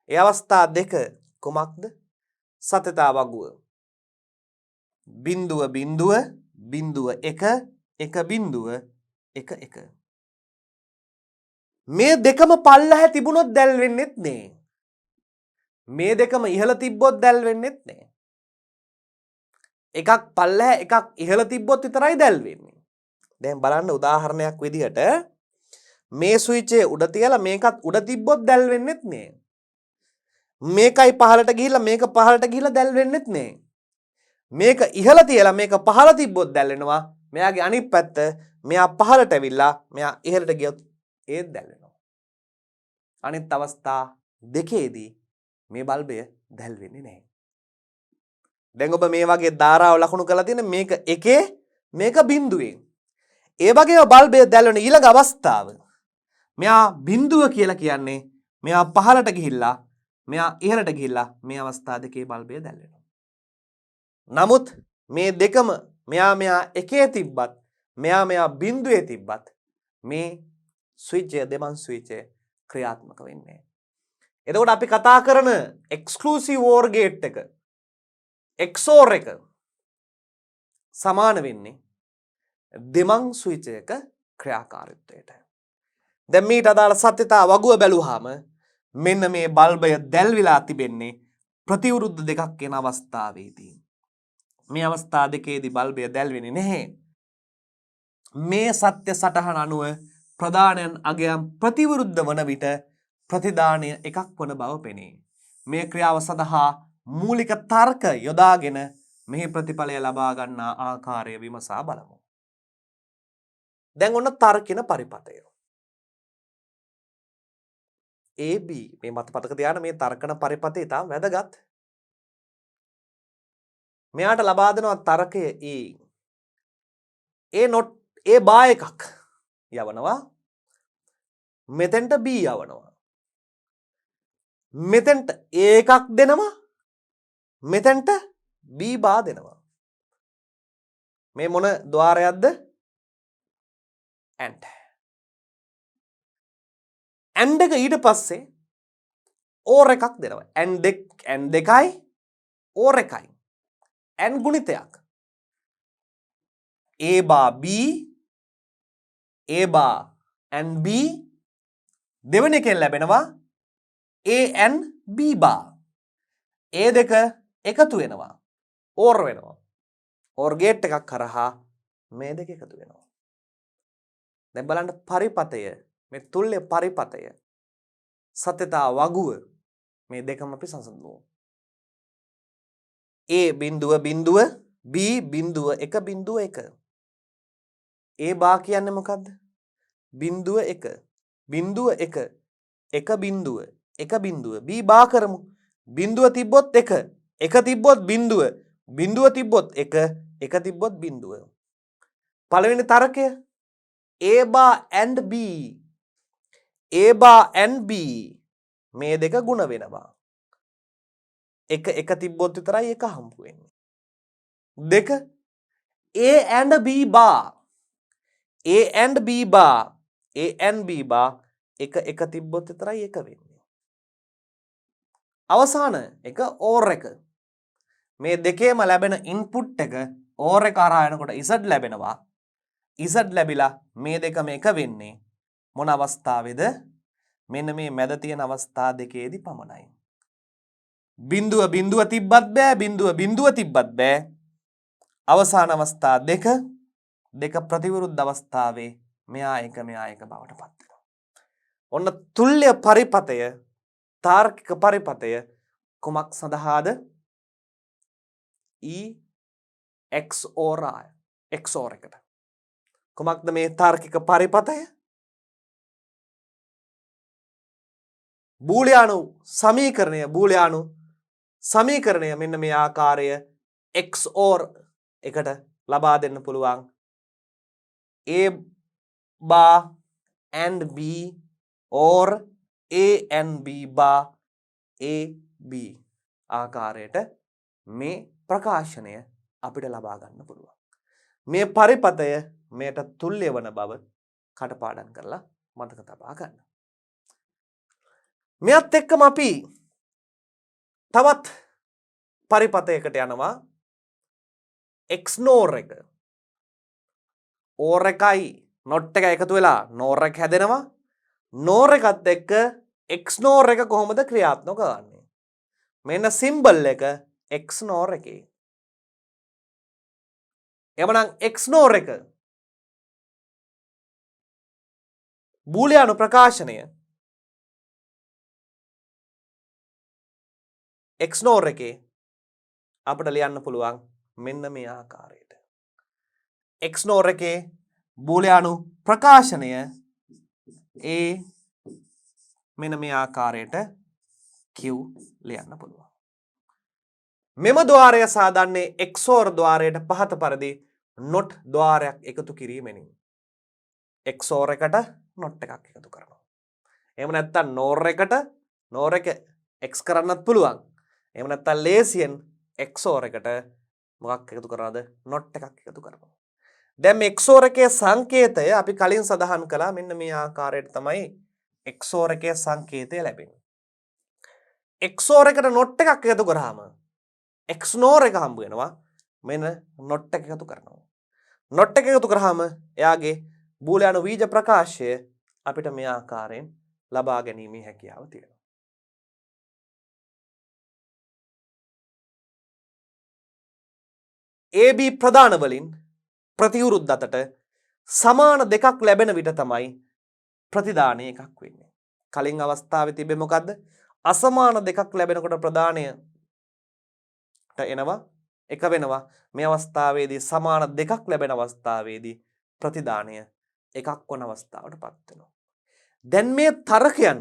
A: ඒ අවස්ථා දෙක කොමක්ද? සතතා වගුව. 0 0 0 1 1 0 1 1. මේ දෙකම පල්ලහැ තිබුණොත් දැල් වෙන්නෙත් නෑ. මේ දෙකම ඉහළ තිබ්බොත් දැල් වෙන්නෙත් නෑ. එකක් පල්ලහැ එකක් ඉහළ තිබ්බොත් විතරයි දැල් වෙන්නේ. දැන් බලන්න උදාහරණයක් විදිහට මේ ස්විචේ උඩ තියලා මේකත් උඩ තිබ්බොත් දැල් වෙන්නෙත් නෑ. මේකයි පහළට ගිහිල්ලා මේක පහළට ගිහිල්ලා දැල් වෙන්නෙත් නෑ. මේක ඉහළ තියලා මේක පහළ තිබ්බොත් දැල් වෙනවා. මෙයාගේ අනිත් පැත්ත මෙයා පහළට ඇවිල්ලා මෙයා ඉහළට ගියොත් ඒත් දැල් වෙනවා. අනිත් අවස්ථා දෙකේදී මේ බල්බය දැල් වෙන්නේ නැහැ. දැන් ඔබ මේ වගේ ධාරාව ලකුණු කරලා තියෙන මේක 1 මේක 0. ඒ වගේම බල්බය දැල් වෙන ඊළඟ අවස්ථාව මෙයා 0 කියලා කියන්නේ මෙයා පහළට ගිහිල්ලා මෙයා ඉහළට ගිහිල්ලා මේ අවස්ථා දෙකේ බල්බය දැල් වෙනවා. නමුත් මේ දෙකම මෙයා 1 තිබ්බත් මෙයා 0 තිබ්බත් මේ ස්විච්ය දෙමන් ස්විච්ය ක්‍රියාත්මක වෙන්නේ. එතකොට අපි කතා කරන එක්ස්ක්ලූසිව් OR ගේට් එක XOR එක සමාන වෙන්නේ දෙමන් ස්විච් එක ක්‍රියාකාරීත්වයට. දැන් මේට අදාළ සත්‍යතා වගුව බැලුවාම මෙන්න මේ බල්බය දැල්විලා තිබෙන්නේ ප්‍රතිවිරුද්ධ දෙකක් වෙන අවස්ථාවේදී. මේ අවස්ථා දෙකේදී බල්බය දැල්වෙන්නේ නැහැ. මේ සත්‍ය සටහන අනුව ප්‍රධානයන් අගයන් ප්‍රතිවිරුද්ධ වන විට ප්‍රතිදානය එකක් වන බව පෙනේ. මේ ක්‍රියාව සඳහා මූලික තර්ක යොදාගෙන මෙහි ප්‍රතිඵලය ලබා ගන්නා ආකාරය විමසා බලමු. දැන් ඔන්න තර්කින පරිපතය. AB මේ මතපතක තියාගන්න මේ තර්කන පරිපතය ඉතාම වැදගත්. මෙයාට ලබා දෙනවා තර්කය A. A බා එකක් යවනවා. මෙතෙන්ට B යවනවා. මෙතෙන්ට A එකක් දෙනවා. මෙතෙන්ට B බා දෙනවා. මේ මොන ద్వාරයක්ද? AND. AND එක ඊට පස්සේ OR එකක් දෙනවා. AND දෙකයි OR එකයි. AND ගුණිතයක්. A බා B A බා AND B දෙවෙනි එකෙන් ලැබෙනවා A and B බා. A දෙක එකතු වෙනවා. OR වෙනවා. OR ගේට් එකක් කරහා මේ දෙක එකතු වෙනවා. දැන් බලන්න පරිපතය මේ තුල්‍ය පරිපතය සත්‍යතා වගුව මේ දෙකම අපි සසඳමු. A බිඳුව බිඳුව B බිඳුව 1 බිඳුව 1. A බා කියන්නේ මොකද්ද? බිඳුව 1 බිඳුව 1 1 බිඳුව එක බිඳුව. B බා කරමු. බිඳුව තිබ්බොත් එක. එක තිබ්බොත් බිඳුව. බිඳුව තිබ්බොත් එක. එක තිබ්බොත් බිඳුව. පළවෙනි තර්කය A bar and B. A bar and B මේ දෙක ගුණ වෙනවා. එක තිබ්බොත් විතරයි එක හම්බ වෙන්නේ. දෙක A and B bar. A and B bar. A and B bar එක තිබ්බොත් විතරයි එක වෙන්නේ. අවසාන එක OR එක. මේ දෙකේම ලැබෙන ඉන්පුට් එක OR එක හරහා යනකොට Z ලැබෙනවා. Z ලැබිලා මේ දෙකම එක වෙන්නේ මොන අවස්ථාවේද? මෙන්න මේ මැද තියෙන අවස්ථා දෙකේදී පමණයි. බිඳුව තිබ්බත් බෑ, බිඳුව තිබ්බත් බෑ. අවසාන අවස්ථා දෙක ප්‍රතිවිරුද්ධ අවස්ථාවේ මෙයා එක බවට පත් වෙනවා. ඔන්න තුල්‍ය පරිපතය, තාර්කික පරිපතය කුමක් සඳහාද? E XOR XOR එකට. කුමක්ද මේ තාර්කික පරිපතය? බූලියානු සමීකරණය මෙන්න මේ ආකාරය XOR එකට ලබා දෙන්න පුළුවන්. A bar and B or A and B bar A B ආකාරයට මේ ප්‍රකාශනය අපිට ලබා ගන්න පුළුවන්. මේ පරිපතය මෙයට තුල්‍ය වන බව කටපාඩම් කරලා මතක තබා ගන්න. මෙයත් එක්කම අපි තවත් පරිපතයකට යනවා. XNOR එක. OR එකයි not එක එකතු වෙලා NOR එක හැදෙනවා. NOR එකත් එක්ක XNOR එක කොහොමද ක්‍රියාත්මක කරන්නේ? මෙන්න සිම්බල් එක XNOR එකේ. එවනම් XNOR එක බූලියානු ප්‍රකාශනය XNOR එකේ අපිට ලියන්න පුළුවන් මෙන්න මේ ආකාරයට. XNOR එකේ බූලියානු ප්‍රකාශනය A මෙන්න මේ ආකාරයට Q ලියන්න පුළුවන්. මෙම ద్వාරය සාදන්නේ XOR ద్వාරයට පහත පරිදි not ద్వාරයක් එකතු කිරීමෙනි. XOR එකට not එකක් එකතු කරනවා. එහෙම නැත්නම් NOR එකට NOR එක X කරන්නත් පුළුවන්. එහෙම නැත්නම් ලේසියෙන් XOR එකට මොකක් එකතු කරනවද? not එකක් එකතු කරනවා. දැන් මේ XOR එකේ සංකේතය අපි කලින් සඳහන් කළා. මෙන්න මේ ආකාරයට තමයි XOR එකේ සංකේතය ලැබෙන්නේ. XOR එකට not එකක් එකතු කරාම XNOR එක හම්බ වෙනවා. මෙන්න not එක එකතු කරනවා. not එක එකතු කරාම එයාගේ බූලියානු බීජ ප්‍රකාශය අපිට මේ ආකාරයෙන් ලබා ගැනීමේ හැකියාව තියෙනවා. AB ප්‍රධාන වලින් ප්‍රතිවිරුද්ධ අතට සමාන දෙකක් ලැබෙන විට තමයි ප්‍රතිදානය එකක් වෙන්නේ. කලින් අවස්ථාවේ තිබෙන්නේ මොකද්ද? අසමාන දෙකක් ලැබෙනකොට ප්‍රදානයට එනවා එක වෙනවා. මේ අවස්ථාවේදී සමාන දෙකක් ලැබෙන අවස්ථාවේදී ප්‍රතිදානය එකක් වන අවස්ථාවට පත් වෙනවා. දැන් මේ තර්කයන්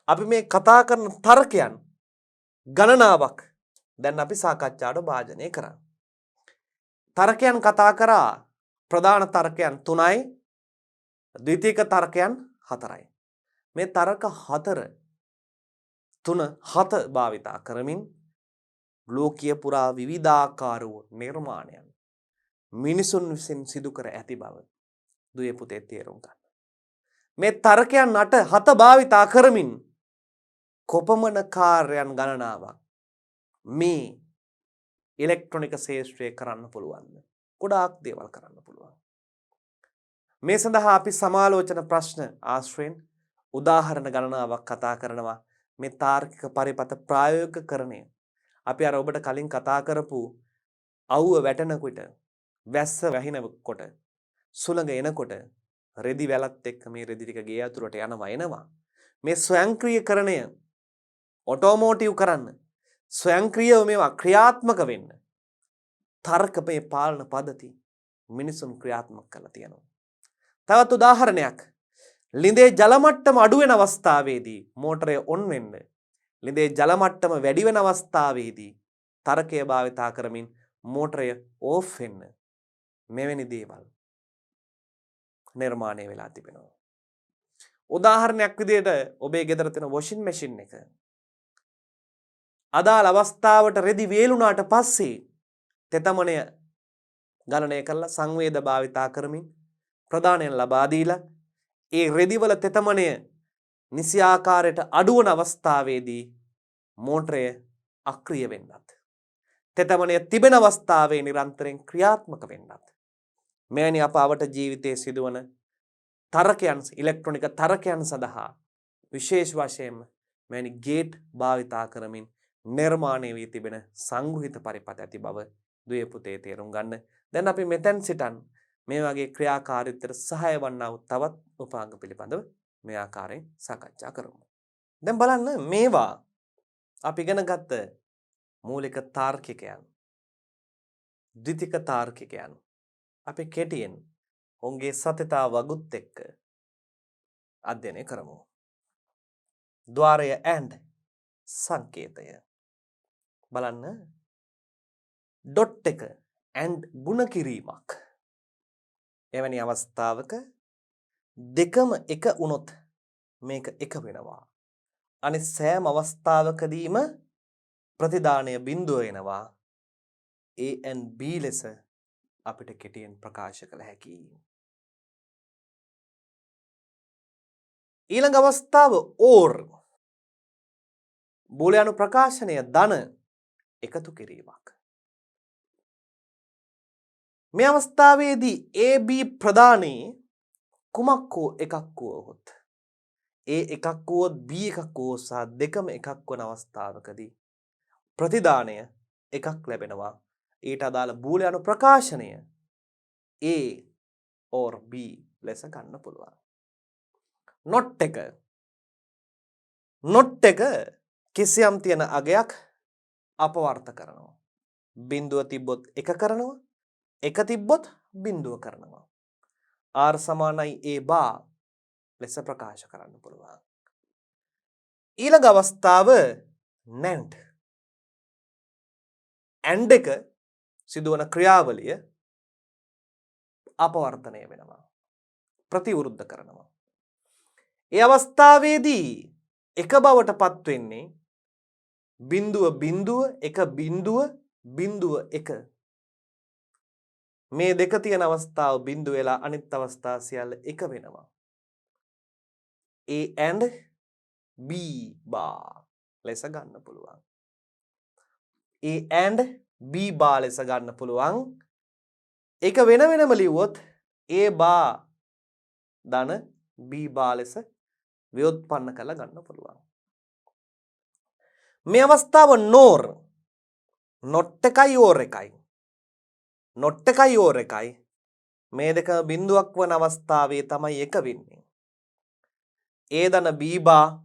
A: අපි මේ කතා කරන තර්කයන් ගණනාවක් දැන් අපි සාකච්ඡාවට භාජනය කරා. තර්කයන් කතා කරා ප්‍රධාන තර්කයන් 3යි, ද්විතීයික තර්කයන් 4යි. මේ තර්ක 7 භාවිතා කරමින් ලෝකීය පුරා විවිධාකාර වූ නිර්මාණයන් මිනිසුන් විසින් සිදු කර ඇති බව දුවේ පුතේ තේරුම් ගන්න. මේ තර්කයන් 7 භාවිතා කරමින් කොපමණ කාර්යයන් ගණනාවක් මේ ඉලෙක්ට්‍රොනික ශාස්ත්‍රයේ කරන්න පුළුවන්ද? ගොඩාක් දේවල් කරන්න පුළුවන්. මේ සඳහා අපි සමාලෝචන ප්‍රශ්න ආශ්‍රයෙන් උදාහරණ ගණනාවක් කතා කරනවා. මේ තාර්කික පරිපත ප්‍රායෝගිකකරණය අපි අර ඔබට කලින් කතා කරපු අවුව වැටෙනකොට, වැස්ස වැහිනකොට, සුළඟ එනකොට රෙදි වැලත් එක්ක මේ රෙදි ටික ගේ අතුරට එනවා. මේ ස්වයංක්‍රීයකරණය ඔටෝමෝටිව් කරන්න, ස්වයංක්‍රීයව මේවා ක්‍රියාත්මක වෙන්න තර්කමේ පාලන පද්ධති මිනිසුන් ක්‍රියාත්මක කරලා තියෙනවා. තවත් උදාහරණයක්. ලිඳේ ජල මට්ටම අඩු වෙන අවස්ථාවේදී මෝටරය ඔන් වෙන්න ලිඳේ ජල මට්ටම වැඩි වෙන අවස්ථාවේදී තරකය භාවිතා කරමින් මෝටරය ඕෆ් වෙන්න මෙවැනි දේවල් නිර්මාණය වෙලා තිබෙනවා. උදාහරණයක් විදිහට ඔබේ ගෙදර තියෙන වොෂින් මැෂින් එක අදාළ අවස්ථාවට රෙදි වේලුණාට පස්සේ තෙතමනය ගණනය කරලා සංවේද භාවිතා කරමින් ප්‍රදානයෙන් ලබා දීලා ඒ රෙදිවල තෙතමනය නිසි ආකාරයට අඩුවන අවස්ථාවේදී මෝටරය අක්‍රිය වෙන්නත් තෙතමනය තිබෙන අවස්ථාවේ නිරන්තරයෙන් ක්‍රියාත්මක වෙන්නත් මෙවැනි අප අවට ජීවිතයේ සිදුවන තරකයන් ඉලෙක්ට්‍රොනික තරකයන් සඳහා විශේෂ වශයෙන්ම මෙවැනි ගේට් භාවිතා කරමින් නිර්මාණය වී තිබෙන සංග්‍රහිත පරිපථ ඇති බව දුවේ පුතේ තේරුම් ගන්න. දැන් අපි මෙතෙන් සිටන් මේ වගේ ක්‍රියාකාරීත්වයට සහාය වන්නා වූ තවත් උපාංග පිළිබඳව මේ ආකාරයෙන් සාකච්ඡා කරමු. දැන් බලන්න මේවා අපි ඉගෙන ගත්ත මූලික තාර්කිකයන් ද්විතික තාර්කිකයන් අපි කෙටියෙන් ඔවුන්ගේ සතතා වගුත් එක්ක අධ්‍යයනය කරමු. ద్వාරය and සංකේතය බලන්න ඩොට් එක and ගුණ කිරීමක් එවැනි අවස්ථාවක දෙකම එක වුණොත් මේක එක වෙනවා. අනිත් සෑම අවස්ථාවකදීම ප්‍රතිදානය බිඳුව වෙනවා. A and B ලෙස අපිට කෙටියෙන් ප්‍රකාශ කළ හැකියි. ඊළඟ අවස්ථාව or බූලියානු ප්‍රකාශනය ධන එකතු කිරීමක්. මේ අවස්ථාවේදී AB ප්‍රදානයේ කුමක් හෝ එකක් වුවහොත් A එකක් වුවොත් B එකක් වුවොත් සහ දෙකම එකක් වන අවස්ථාවකදී ප්‍රතිදානය එකක් ලැබෙනවා. ඊට අදාළ බූලියානු ප්‍රකාශනය A or B ලෙස ගන්න පුළුවන්. not එක කිසියම් තියෙන අගයක් අපවර්ථ කරනවා. බිඳුව තිබ්බොත් එක කරනවා. එක තිබ්බොත් බිඳුව කරනවා. R සමානයි A bar ලෙස ප්‍රකාශ කරන්න පුළුවන්. ඊළඟ අවස්ථාව NAND. AND එක සිදුවන ක්‍රියාවලිය අපවර්තනය වෙනවා. ප්‍රතිවෘද්ධ කරනවා. ඒ අවස්ථාවේදී එක බවට පත් වෙන්නේ බිඳුව බිඳුව එක බිඳුව බිඳුව එක. මේ දෙක තියෙන අවස්ථාව බිඳුව වෙලා අනිත් අවස්ථා සියල්ල එක වෙනවා. A and B bar ලෙස ගන්න පුළුවන්. A and B bar ලෙස ගන්න පුළුවන්. ඒක වෙන වෙනම ලිව්වොත් A bar ධන B bar ලෙස ව්‍යුත්පන්න කරලා ගන්න පුළුවන්. මේ අවස්ථාව NOR not එකයි or එකයි. not එකයි or එකයි. මේ දෙක බිඳුවක් වන අවස්ථාවේ තමයි එක වෙන්නේ. A ධන B bar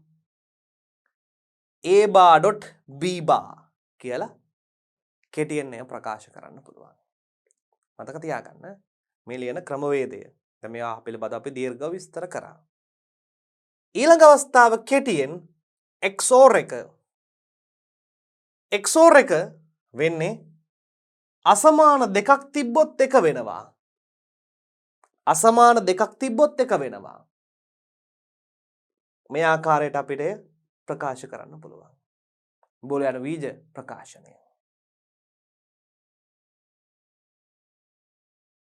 A: A bar dot B bar කියලා කෙටියෙන් එය ප්‍රකාශ කරන්න පුළුවන්. මතක තියාගන්න මේ ලියන ක්‍රමවේදය. දැන් මේවා පිළිබඳව අපි දීර්ඝව විස්තර කරා. ඊළඟ අවස්ථාව කෙටියෙන් XOR එක. XOR එක වෙන්නේ අසමාන දෙකක් තිබ්බොත් එක වෙනවා. අසමාන දෙකක් තිබ්බොත් එක වෙනවා. මේ ආකාරයට අපිට ප්‍රකාශ කරන්න පුළුවන්. බූලියානු බීජ ප්‍රකාශනය.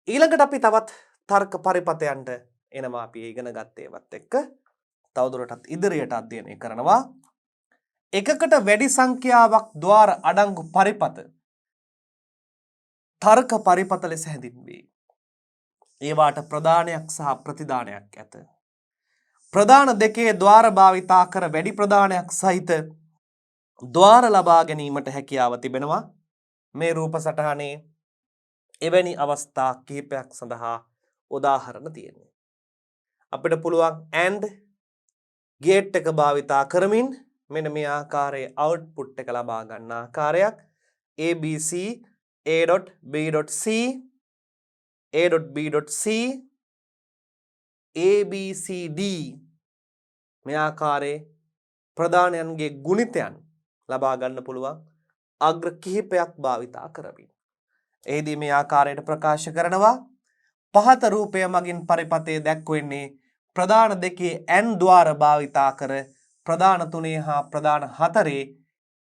A: ඊළඟට අපි තවත් තර්ක පරිපථයන්ට එනවා. අපි ඉගෙන ගත්තේවත් එක්ක තවදුරටත් ඉදිරියට අධ්‍යයනය කරනවා. එකකට වැඩි සංඛ්‍යාවක් ద్వාර අඩංගු පරිපථ තර්ක පරිපථ ලෙස හැඳින්වේ. ඒවාට ප්‍රදානයක් සහ ප්‍රතිදානයක් ඇත. ප්‍රදාන දෙකේ ద్వාර භාවිතා කර වැඩි ප්‍රදානයක් සහිත ద్వාර ලබා ගැනීමට හැකියාව තිබෙනවා. මේ රූප සටහනේ එවැනි අවස්ථා කිහිපයක් සඳහා උදාහරණ තියෙනවා. අපිට පුළුවන් AND ගේට් එක භාවිතා කරමින් මෙන්න මේ ආකාරයේ අවුට්පුට් එක ලබා ගන්න ආකාරයක් ABC A.B.C A.B.C ABCD මේ ආකාරයේ ප්‍රධානයන්ගේ ගුණිතයන් ලබා ගන්න පුළුවන් අග්‍ර කිහිපයක් භාවිතා කරමින්. එහිදී මේ ආකාරයට ප්‍රකාශ කරනවා පහත රූපය මගින් පරිපතේ දැක්වෙන්නේ ප්‍රධාන දෙකේ n ద్వාර භාවිතා කර ප්‍රධාන තුනේ හා ප්‍රධාන හතරේ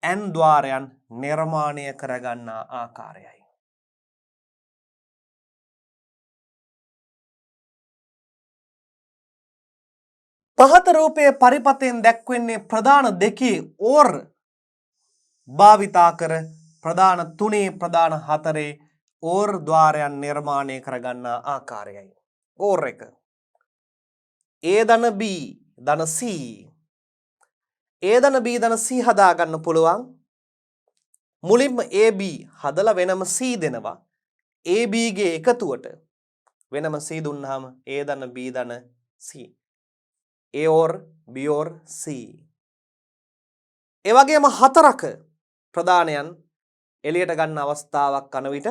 A: n ద్వාරයන් නිර්මාණය කරගන්නා ආකාරයයි. පහත රූපයේ පරිපතෙන් දැක්වෙන්නේ ප්‍රධාන දෙකේ ඕර් භාවිතා කර ප්‍රධාන තුනේ ප්‍රධාන හතරේ ඕර් ద్వාරයන් නිර්මාණය කරගන්නා ආකාරයයි. ඕර් එක A ධන B ධන C A ධන B ධන C හදා ගන්න පුළුවන්. මුලින්ම AB හදලා වෙනම C දෙනවා. AB ගේ එකතුවට වෙනම C දුන්නාම A ධන B ධන C. A or B or C. ඒ වගේම හතරක ප්‍රධානයන් එළියට ගන්න අවස්ථාවක් කන විට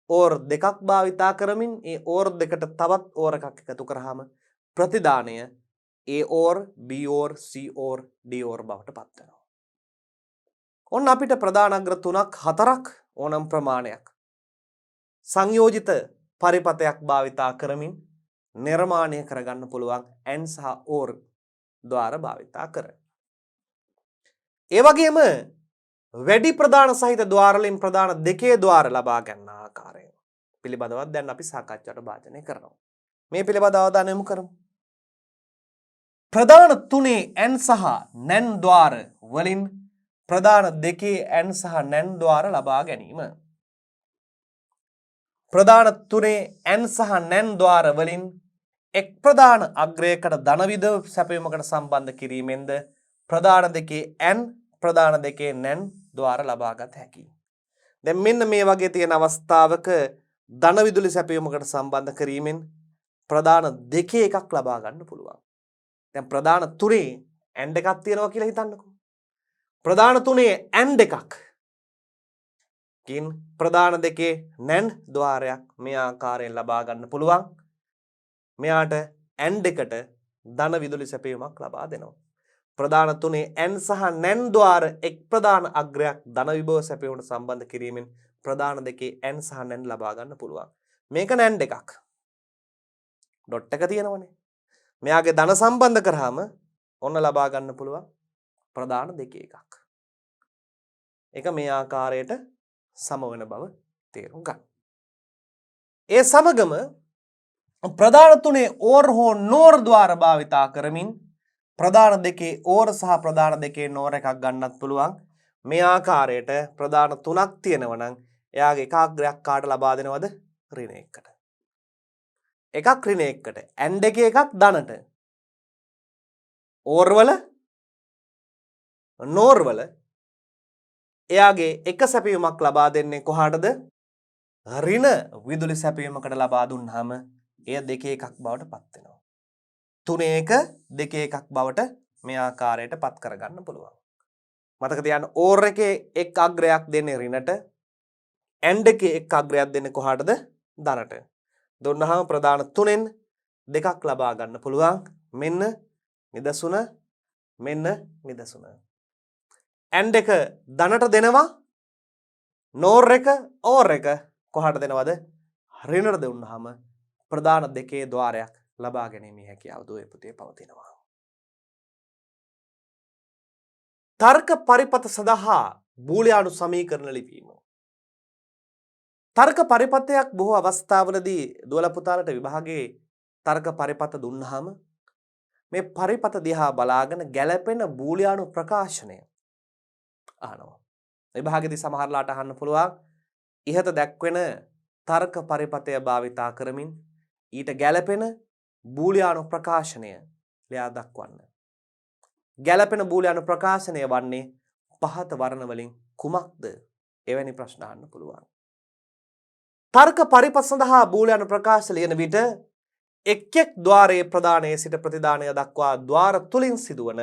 A: or දෙකක් භාවිතා කරමින් ඒ or දෙකට තවත් or එකක් එකතු කරාම ප්‍රතිදානය A or B or C or D or බවට පත් වෙනවා. ඔන්න අපිට ප්‍රධාන අග්‍ර 3ක් 4ක් ඕනම් ප්‍රමාණයක් සංයෝජිත පරිපතයක් භාවිතා කරමින් නිර්මාණය කරගන්න පුළුවන් n සහ or ద్వාර භාවිතා කර. ඒ වගේම වැඩි ප්‍රධාන සහිත ద్వාර වලින් ප්‍රධාන දෙකේ ద్వාර ලබා ගන්න ආකාරය පිළිබඳව දැන් අපි සාකච්ඡාවට භාජනය කරනවා. මේ පිළිබඳව අවධානය යොමු කරමු. ප්‍රධාන තුනේ n සහ n ద్వාර වලින් ප්‍රධාන දෙකේ n සහ n ద్వාර ලබා ගැනීම. ප්‍රධාන තුනේ n සහ n ద్వාර වලින් එක් ප්‍රධාන අග්‍රයකට ධන විධව සැපයීමකට සම්බන්ධ කිරීමෙන්ද ප්‍රධාන දෙකේ n ප්‍රධාන දෙකේ n ద్వාර ලබා ගත හැකියි. දැන් මෙන්න මේ වගේ තියෙන අවස්ථාවක ධන විදුලි සැපයීමකට සම්බන්ධ කිරීමෙන් ප්‍රධාන දෙකේ එකක් ලබා ගන්න පුළුවන්. දැන් ප්‍රධාන තුනේ n දෙකක් තියෙනවා කියලා හිතන්නකෝ. ප්‍රධාන තුනේ n දෙකක් කින් ප්‍රධාන දෙකේ n ద్వාරයක් මේ ආකාරයෙන් ලබා ගන්න පුළුවන්. මෙයාට n දෙකට ධන විදුලි සැපයීමක් ලබා දෙනවා. ප්‍රධාන තුනේ n සහ n ద్వාර එක් ප්‍රධාන අග්‍රයක් ධන විභව සැපයීමට සම්බන්ධ කිරීමෙන් ප්‍රධාන දෙකේ n සහ n ලබා ගන්න පුළුවන්. මේක n දෙකක්. ඩොට් එක තියෙනවනේ. මෙයාගේ ධන සම්බන්ධ කරාම ඔන්න ලබා ගන්න පුළුවන් ප්‍රධාන දෙකේ එකක්. ඒක මේ ආකාරයට සමවන බව තේරුම් ගන්න. ඒ සමගම ප්‍රධාන තුනේ ඕර් හෝ නෝර් ద్వාර භාවිතා කරමින් ප්‍රධාන දෙකේ ඕර් සහ ප්‍රධාන දෙකේ නෝර් එකක් ගන්නත් පුළුවන්. මේ ආකාරයට ප්‍රධාන තුනක් තියෙනවා නම් එයාගේ එක අග්‍රයක් කාට ලබා දෙනවද? ඍණ එකකට. එකක් ඍණ එකකට. n දෙකේ එකක් ධනට. ඕර් වල නෝර් වල එයාගේ එක සැපයීමක් ලබා දෙන්නේ කොහාටද? ඍණ විදුලි සැපයීමකට ලබා දුන්නාම එය දෙකේ එකක් බවට පත් වෙනවා. තුනේ එක දෙකේ එකක් බවට මේ ආකාරයට පත් කරගන්න පුළුවන්. මතක තියාගන්න ඕර් එකේ එක් අග්‍රයක් දෙන්නේ ඍණට, n එකේ එක් අග්‍රයක් දෙන්නේ කොහාටද? ධනට. දුන්නාම ප්‍රධාන තුනෙන් දෙකක් ලබා ගන්න පුළුවන්. මෙන්න නිදසුන, මෙන්න නිදසුන. n එක ධනට දෙනවා, නෝර් එක ඕර් එක කොහාට දෙනවද? ඍණට දුන්නාම ප්‍රධාන දෙකේ ద్వාරයක් ලබා ගැනීමේ හැකියාව දුවේ පුතේ පවතිනවා. තර්ක පරිපත සඳහා බූලියානු සමීකරණ ලිවීම. තර්ක පරිපතයක් බොහෝ අවස්ථාවලදී දුවල පුතාලට විභාගයේ තර්ක පරිපත දුන්නාම මේ පරිපත දිහා බලාගෙන ගැළපෙන බූලියානු ප්‍රකාශනය අහනවා. විභාගයේදී සමහරලාට අහන්න පුළුවන් ඉහත දැක්වෙන තර්ක පරිපතය භාවිතා කරමින් ඊට ගැළපෙන බූලියානු ප්‍රකාශනය ලියා දක්වන්න. ගැළපෙන බූලියානු ප්‍රකාශනය වන්නේ පහත වර්ණ වලින් කුමක්ද? එවැනි ප්‍රශ්න අහන්න පුළුවන්. තර්ක පරිපත සඳහා බූලියානු ප්‍රකාශ ලියන විට එක් එක් ద్వාරයේ ප්‍රධානයේ සිට ප්‍රතිදානය දක්වා ద్వාර තුලින් සිදුවන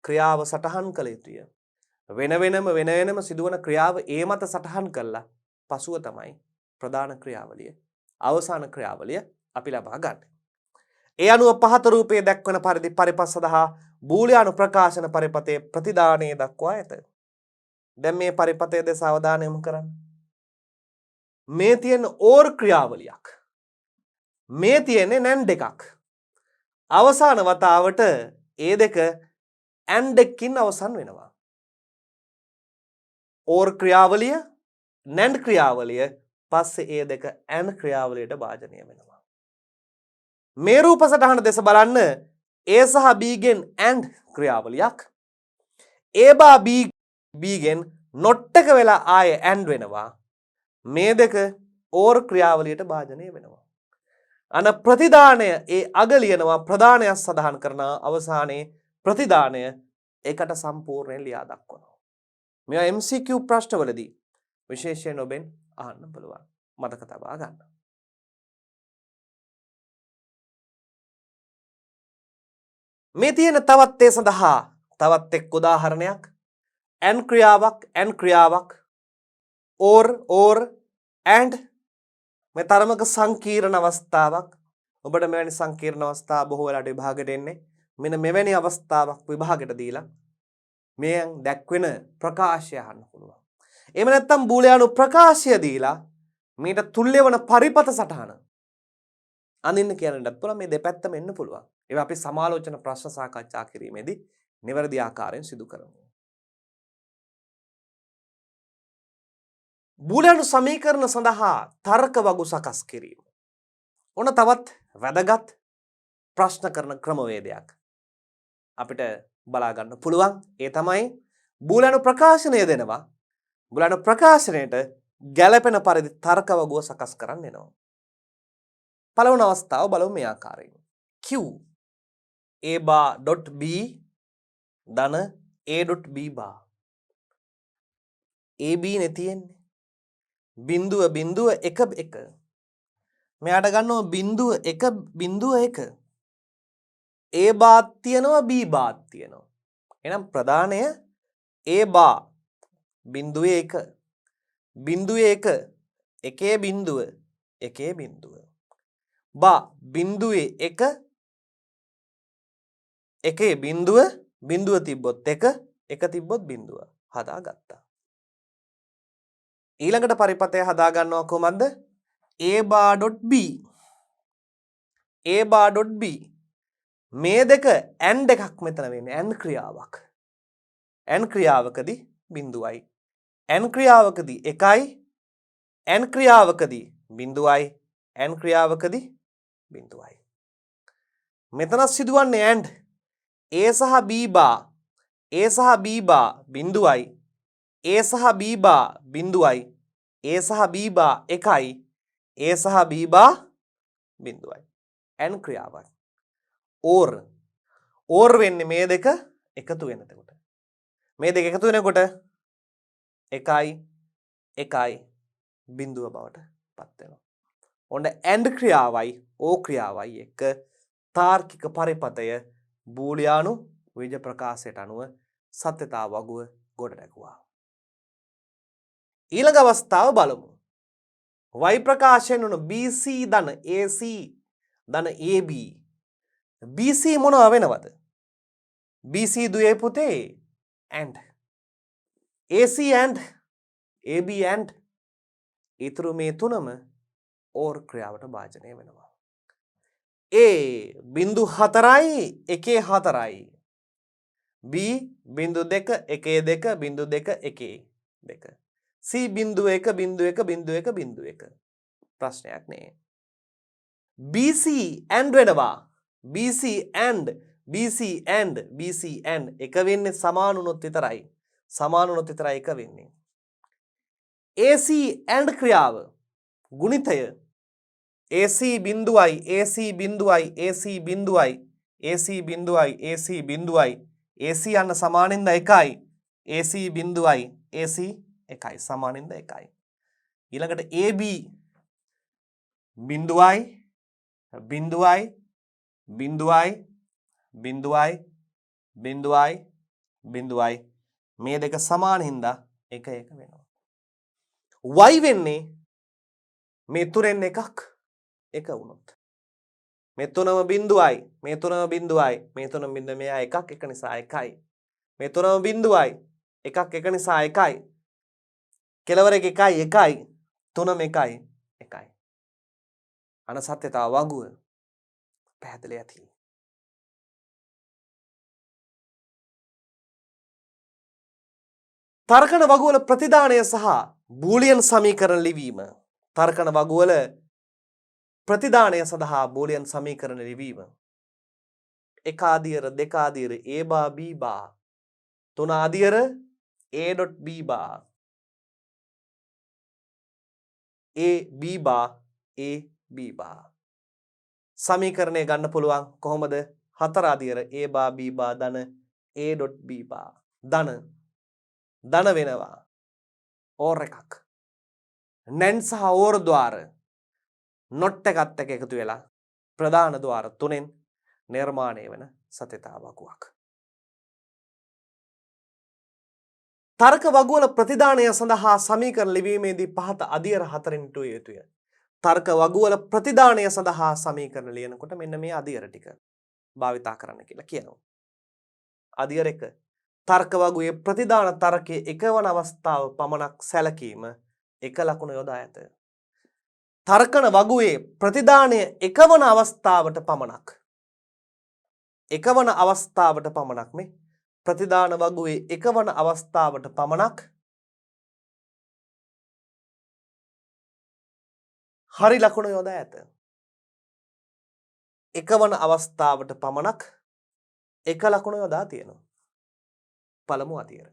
A: ක්‍රියාව සටහන් කළ යුතුය. වෙන වෙනම සිදුවන ක්‍රියාව ඒ මත සටහන් කළා පසුව තමයි ප්‍රධාන ක්‍රියාවලිය අවසාන ක්‍රියාවලිය අපි ලබා ගන්න. ඒ අනුව පහත රූපයේ දැක්වන පරිදි පරිපත් සඳහා බූලියානු ප්‍රකාශන පරිපතේ ප්‍රතිදානය දක්වා ඇත. දැන් මේ පරිපතය දෙස අවධානය යොමු කරන්න. මේ තියෙන ඕර් ක්‍රියාවලියක්. මේ තියෙන්නේ නැන් දෙකක්. අවසාන වතාවට ඒ දෙක ඇන් දෙකකින් අවසන් වෙනවා. ඕර් ක්‍රියාවලිය නැන් ක්‍රියාවලිය පස්සේ ඒ දෙක ඇන් ක්‍රියාවලියට භාජනය වෙනවා. මේ රූප සටහන දෙස බලන්න A සහ B ගෙන් ඇන්ඩ් ක්‍රියාවලියක් A බා B ගෙන් not එක වෙලා ආයේ ඇන්ඩ් වෙනවා. මේ දෙක ඕර් ක්‍රියාවලියට භාජනය වෙනවා. අන ප්‍රතිදානය ඒ අග ලියනවා ප්‍රදානයක් සඳහන් කරන අවසානයේ ප්‍රතිදානය ඒකට සම්පූර්ණයෙන් ලියා දක්වනවා. මේවා MCQ ප්‍රශ්නවලදී විශේෂයෙන් ඔබෙන් අහන්න පුළුවන්. මතක තබා ගන්න. මේ තියෙන තවත් ඒ සඳහා තවත් එක් උදාහරණයක් ඇන් ක්‍රියාවක් ඕර් ඇන්ඩ් මේ තරමක සංකීර්ණ අවස්ථාවක්. ඔබට මෙවැනි සංකීර්ණ අවස්ථා බොහෝ වෙලාවට විභාගයට එන්නේ. මෙන්න මෙවැනි අවස්ථාවක් විභාගයට දීලා මෙයන් දැක්වෙන ප්‍රකාශය අහන්න පුළුවන්. එහෙම නැත්නම් බූලියානු ප්‍රකාශය දීලා මේට තුල්‍ය වන පරිපත සටහන අඳින්න කියන්නත් පුළුවන්. මේ දෙපැත්තම එන්න පුළුවන්. ඒවා අපි සමාලෝචන ප්‍රශ්න සාකච්ඡා කිරීමේදී නිවැරදි ආකාරයෙන් සිදු කරමු. බූලියානු සමීකරණ සඳහා තර්ක වගු සකස් කිරීම. ඔන්න තවත් වැදගත් ප්‍රශ්න කරන ක්‍රමවේදයක් අපිට බලා ගන්න පුළුවන්. ඒ තමයි බූලියානු ප්‍රකාශනය දෙනවා. බූලියානු ප්‍රකාශනයට ගැළපෙන පරිදි තර්ක වගුව සකස් කරන්න එනවා. පළවෙනි අවස්ථාව බලමු මේ ආකාරයෙන්. Q A bar dot B ධන A dot B bar AB නේ තියෙන්නේ. බිඳුව 1 මෙයාට ගන්නවා බිඳුව 1 A බාත් තියෙනවා B බාත් තියෙනවා. එහෙනම් ප්‍රධානය A බා බිඳුවේ 1 එකේ බිඳුව බා බිඳුවේ 1 එකේ බිඳුව තිබ්බොත් 1 තිබ්බොත් බිඳුව හදාගත්තා. ඊළඟට පරිපතය හදා ගන්නවා කොහමද? A bar dot B මේ දෙක ඇන් දෙකක් මෙතන වෙන්නේ ඇන් ක්‍රියාවක්. ඇන් ක්‍රියාවකදී බිඳුවයි. ඇන් ක්‍රියාවකදී 1යි. ඇන් ක්‍රියාවකදී බිඳුවයි. ඇන් ක්‍රියාවකදී බිඳුවයි. මෙතන සිදුවන්නේ ඇන්ඩ් A සහ B bar බිඳුවයි. A සහ B bar බිඳුවයි. A සහ B bar 1යි. A සහ B bar බිඳුවයි. ඇන් ක්‍රියාවක්. ඕර් වෙන්නේ මේ දෙක එකතු වෙනකොට. මේ දෙක එකතු වෙනකොට 1යි බිඳුව බවට පත් වෙනවා. ඔන්න ඇන්ඩ් ක්‍රියාවයි ඕ ක්‍රියාවයි එක්ක තාර්කික පරිපතය බූලියානු විජ ප්‍රකාශයට අනුව සත්‍යතා වගුව ගොඩ නැගුවා. ඊළඟ අවස්ථාව බලමු. y ප්‍රකාශයෙන් උණු BC ධන AC ධන AB BC මොනවා වෙනවද? BC දුවේ පුතේ and AC and AB and ඊතුරු මේ තුනම ඕර් ක්‍රියාවට භාජනය වෙනවා. A 0.4යි 1.4යි B 0.2 1.2 0.2 C 0.1 ප්‍රශ්නයක් නේ. BC and වෙනවා. BC and එක වෙන්නේ සමාන වුණොත් විතරයි. එක වෙන්නේ. AC and ක්‍රියාව ගුණිතය AC බිඳුවයි AC යන සමානින්ද 1යි AC බිඳුවයි AC 1යි සමානින්ද 1යි. ඊළඟට AB බිඳුවයි මේ දෙක සමාන හින්දා 1 වෙනවා. y වෙන්නේ මේ තුනෙන් එකක් 1 වුණොත්. මේ තුනම බිඳුවයි. මේ තුනම බිඳුවයි. මේ තුනම බිඳුව මෙයා එකක් එක නිසා එකයි. මේ තුනම බිඳුවයි. එකක් එක නිසා එකයි. කෙලවර එක එකයි එකයි. තුනම එකයි එකයි. අන සත්‍යතාව වගුව පැහැදිලි ඇති. තර්කන වගුවල ප්‍රතිදානය සහ බූලියන් සමීකරණ ලිවීම. තර්කන වගුවල ප්‍රතිදානය සඳහා බූලියන් සමීකරණ ලිවීම. එකාදියර දෙකාදියර A බා B බා. තුනාදියර A.B බා. A B බා A B බා. සමීකරණය ගන්න පුළුවන් කොහොමද? හතර අදියර A බා B බා ධන A.B බා. ධන වෙනවා ඕර් එකක්. නැන් සහ ඕර් ద్వාර නොට් එකත් එක්ක එකතු වෙලා ප්‍රධාන ద్వාර තුනෙන් නිර්මාණය වෙන සත්‍යතාව වගුවක්. තර්ක වගුවල ප්‍රතිදානය සඳහා සමීකරණ ලිවීමේදී පහත අදියර හතරෙන් යුතුය යුතුය. තර්ක වගුවල ප්‍රතිදානය සඳහා සමීකරණ ලියනකොට මෙන්න මේ අදියර ටික භාවිතා කරන්න කියලා කියනවා. අදියර 1 තර්ක වගුවේ ප්‍රතිදාන තර්කයේ එකවන අවස්ථාව පමණක් සැලකීම එක ලකුණ යොදා ඇත. තර්කන වගුවේ ප්‍රතිදානය එකවන අවස්ථාවට පමණක් මේ ප්‍රතිදාන වගුවේ එකවන අවස්ථාවට පමණක් හරි ලකුණ යොදා ඇත. එකවන අවස්ථාවට පමණක් එක ලකුණ යොදා තියෙනවා. පළමු අදියර.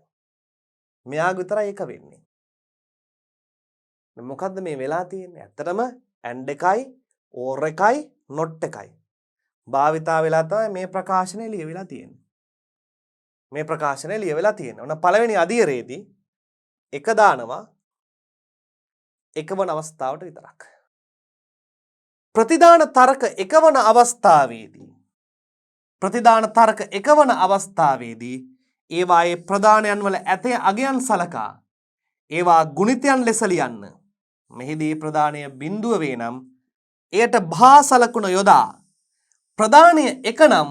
A: මෙයාග විතරයි එක වෙන්නේ. මොකද්ද මේ වෙලා තියෙන්නේ? ඇත්තටම ඇන්ඩ් එකයි ඕර් එකයි නොට් එකයි භාවිතා වෙලා තමයි මේ ප්‍රකාශනය ලියවිලා තියෙන්නේ. මේ ප්‍රකාශනය ලියවිලා තියෙනවා. ඔන්න පළවෙනි අදියරේදී එක දානවා එකවන අවස්ථාවට විතරක්. ප්‍රතිදාන තර්ක එකවන අවස්ථාවේදී ඒවායේ ප්‍රදානයන් වල ඇතේ අගයන් සලකා ඒවා ගුණිතයන් ලෙස ලියන්න. මෙහිදී ප්‍රදානය බිඳුව වේ නම් එයට භා සලකුණ යොදා ප්‍රදානය එක නම්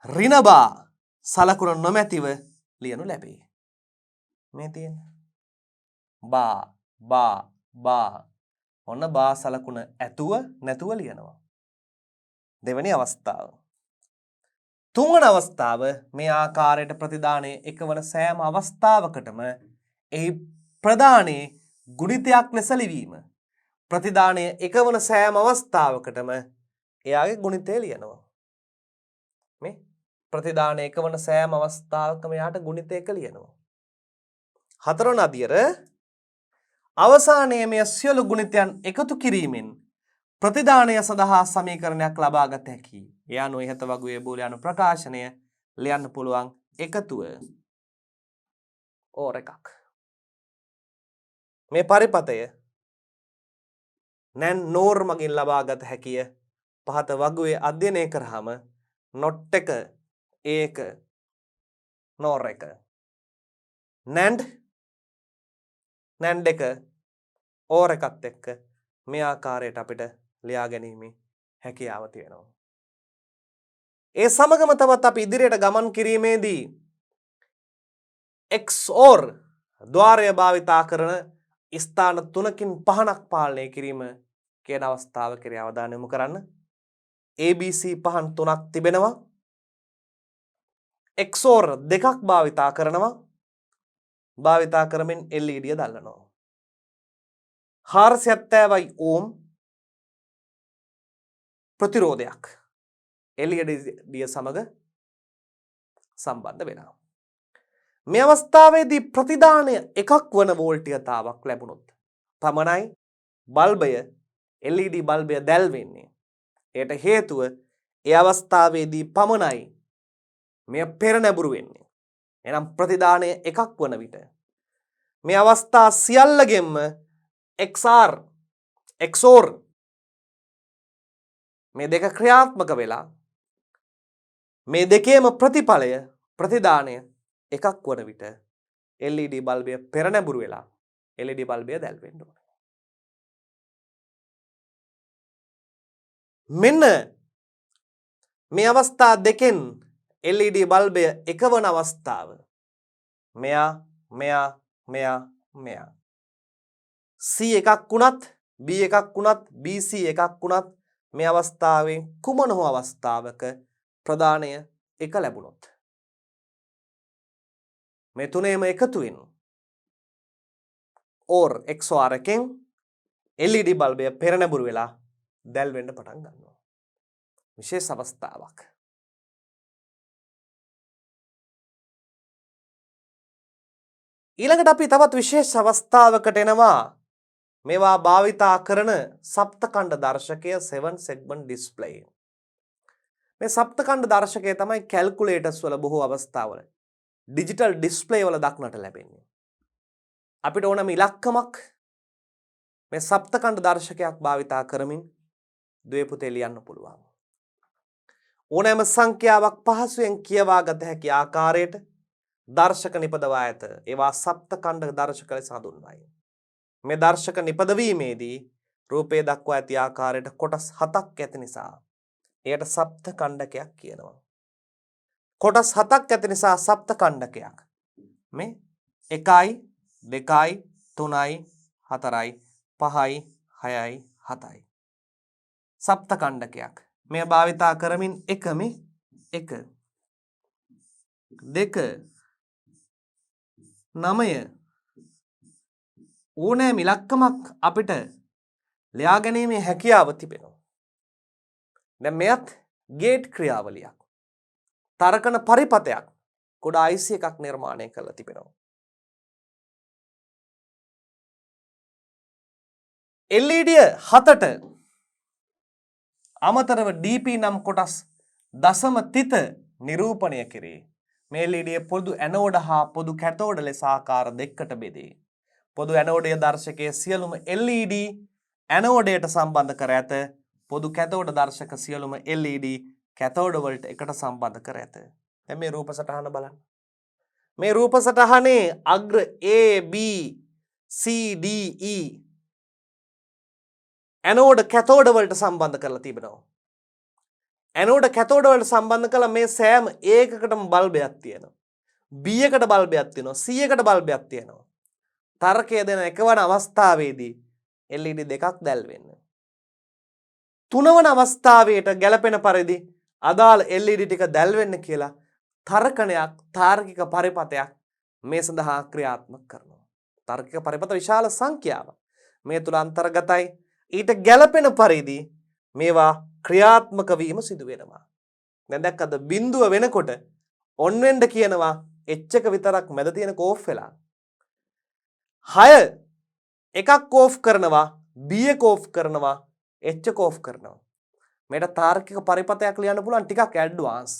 A: ඍණ බා සලකුණ නොමැතිව ලියනු ලැබේ. මේ තියෙන බා ඔන්න බා සලකුණ ඇතුව නැතුව ලියනවා. දෙවැනි අවස්ථාව. තුන්වන අවස්ථාව මේ ආකාරයට ප්‍රතිදානයේ එකවන සෑම අවස්ථාවකටම එහි ප්‍රදානයේ ගුණිතයක් ලෙස ලිවීම. ප්‍රතිදානයේ එකවන සෑම අවස්ථාවකටම එයාගේ ගුණිතය ලියනවා. මේ ප්‍රතිදානයේ එකවන සෑම අවස්ථාවකම එයාට ගුණිතයක ලියනවා. හතරවන අදියර අවසානයේ මේ සියලු ගුණිතයන් එකතු කිරීමෙන් ප්‍රතිදානය සඳහා සමීකරණයක් ලබා ගත හැකියි. ඒ අනුව ඉහත වගුවේ බූලියානු ප්‍රකාශනය ලියන්න පුළුවන් එකතුව ඕර් එකක්. මේ පරිපතය නැන් නෝර් මගින් ලබා ගත හැකිය. පහත වගුවේ අධ්‍යයනය කරාම නොට් එක ඒක නෝර් එක නැන්ඩ් එක ඕර් එකත් එක්ක මේ ආකාරයට අපිට ලියා ගැනීමේ හැකියාව තියෙනවා. ඒ සමගම තවත් අපි ඉදිරියට ගමන් කිරීමේදී XOR ద్వාරය භාවිතා කරන ස්ථාන 3කින් 5ක් පාලනය කිරීම කියන අවස්ථාව කෙරෙහි අවධානය යොමු කරන්න. ABC පහන් 3ක් තිබෙනවා. XOR 2ක් භාවිතා කරනවා. භාවිතා කරමින් LED දල්වනවා. 470යි ඕම් ප්‍රතිරෝධයක් LED සමග සම්බන්ධ වෙනවා. මේ අවස්ථාවේදී ප්‍රතිදානය එකක් වන වෝල්ටීයතාවක් ලැබුණොත් පමණයි බල්බය LED බල්බය දැල්වෙන්නේ. එයට හේතුව ඒ අවස්ථාවේදී පමණයි මෙය පෙරනැඹුරු වෙන්නේ. එනම් ප්‍රතිදානය එකක් වන විට මේ අවස්ථා සියල්ලගෙන්ම XOR මේ දෙක ක්‍රියාත්මක වෙලා මේ දෙකේම ප්‍රතිඵලය ප්‍රතිදානය එකක් වන විට LED බල්බය පෙරනැඹුරු වෙලා LED බල්බය දැල්වෙන්න ඕනේ. මෙන්න මේ අවස්ථා දෙකෙන් LED බල්බය එකවන අවස්ථාව මෙයා මෙයා මෙයා මෙයා C එකක් වුණත් B එකක් වුණත් BC එකක් වුණත් මේ අවස්ථාවෙන් කුමන හෝ අවස්ථාවක ප්‍රදානය එක ලැබුණොත් මේ තුනේම එකතු වෙන or XOR එකෙන් LED බල්බය පෙරනැඹුරු වෙලා දැල් වෙන්න පටන් ගන්නවා. විශේෂ අවස්ථාවක්. ඊළඟට අපි තවත් විශේෂ අවස්ථාවකට එනවා. මේවා භාවිතා කරන සප්තකණ්ඩ දර්ශකය 7 segment display. මේ සප්තකණ්ඩ දර්ශකය තමයි කැල්කියුලේටර්ස් වල බොහෝ අවස්ථාවල ඩිජිටල් ඩිස්ප්ලේ වල දක්නට ලැබෙන්නේ. අපිට ඕනම ඉලක්කමක් මේ සප්තකණ්ඩ දර්ශකයක් භාවිතා කරමින් දුවේ පුතේ ලියන්න පුළුවන්. ඕනෑම සංඛ්‍යාවක් පහසුවෙන් කියවා ගත හැකි ආකාරයට දර්ශක නිපදවා ඇත. ඒවා සප්තකණ්ඩ දර්ශක ලෙස හඳුන්වයි. මේ දර්ශක නිපදවීමේදී රූපය දක්වා ඇති ආකාරයට කොටස් 7ක් ඇති නිසා එයට සප්තකණ්ඩකයක් කියනවා. කොටස් 7ක් ඇති නිසා සප්තකණ්ඩකයක්. මේ 1යි 2යි 3යි 4යි 5යි 6යි 7යි. සප්තකණ්ඩකයක්. මේ භාවිතා කරමින් 1 2 9 ඕනෑම ඉලක්කමක් අපිට ලියා ගැනීමේ හැකියාව තිබෙනවා. දැන් මෙයත් ගේට් ක්‍රියාවලියක්. තර්කන පරිපතයක්. කුඩා IC එකක් නිර්මාණය කරලා තිබෙනවා. LED 7ට අමතරව DP නම් කොටස් දශම තිත නිරූපණය කෙරේ. මේ LED පොදු ඇනෝඩ හා පොදු කැතෝඩ ලෙස ආකාර දෙකකට බෙදේ. පොදු ඇනෝඩය දර්ශකයේ සියලුම LED ඇනෝඩයට සම්බන්ධ කර ඇත. පොදු කැතෝඩ දර්ශක සියලුම LED කැතෝඩ වලට එකට සම්බන්ධ කර ඇත. දැන් මේ රූප සටහන බලන්න. මේ රූප සටහනේ අග්‍ර A B C D E ඇනෝඩ කැතෝඩ වලට සම්බන්ධ කරලා තිබෙනවා. ඇනෝඩ කැතෝඩ වලට සම්බන්ධ කළ මේ සෑම ඒකකටම බල්බයක් තියෙනවා. B එකට බල්බයක් තියෙනවා. C එකට බල්බයක් තියෙනවා. තර්කය දෙන එකවන අවස්ථාවේදී LED දෙකක් දැල් වෙන්න. තුනවන අවස්ථාවේට ගැලපෙන පරිදි අදාළ LED ටික දැල් වෙන්න කියලා තර්කණයක් තාර්කික පරිපතයක් මේ සඳහා ක්‍රියාත්මක කරනවා. තාර්කික පරිපත විශාල සංඛ්‍යාවක් මේ තුල අන්තර්ගතයි. ඊට ගැලපෙන පරිදි මේවා ක්‍රියාත්මක වීම සිදු වෙනවා. දැන් දැක්කද බිඳුව වෙනකොට ඔන් වෙන්න කියනවා H එක විතරක් මැද තියෙන කෝෆ් වෙලා. 6 එකක් ඕෆ් කරනවා B එක ඕෆ් කරනවා H එක ඕෆ් කරනවා. මේකට තාර්කික පරිපතයක් ලියන්න පුළුවන් ටිකක් ඇඩ්වාන්ස්.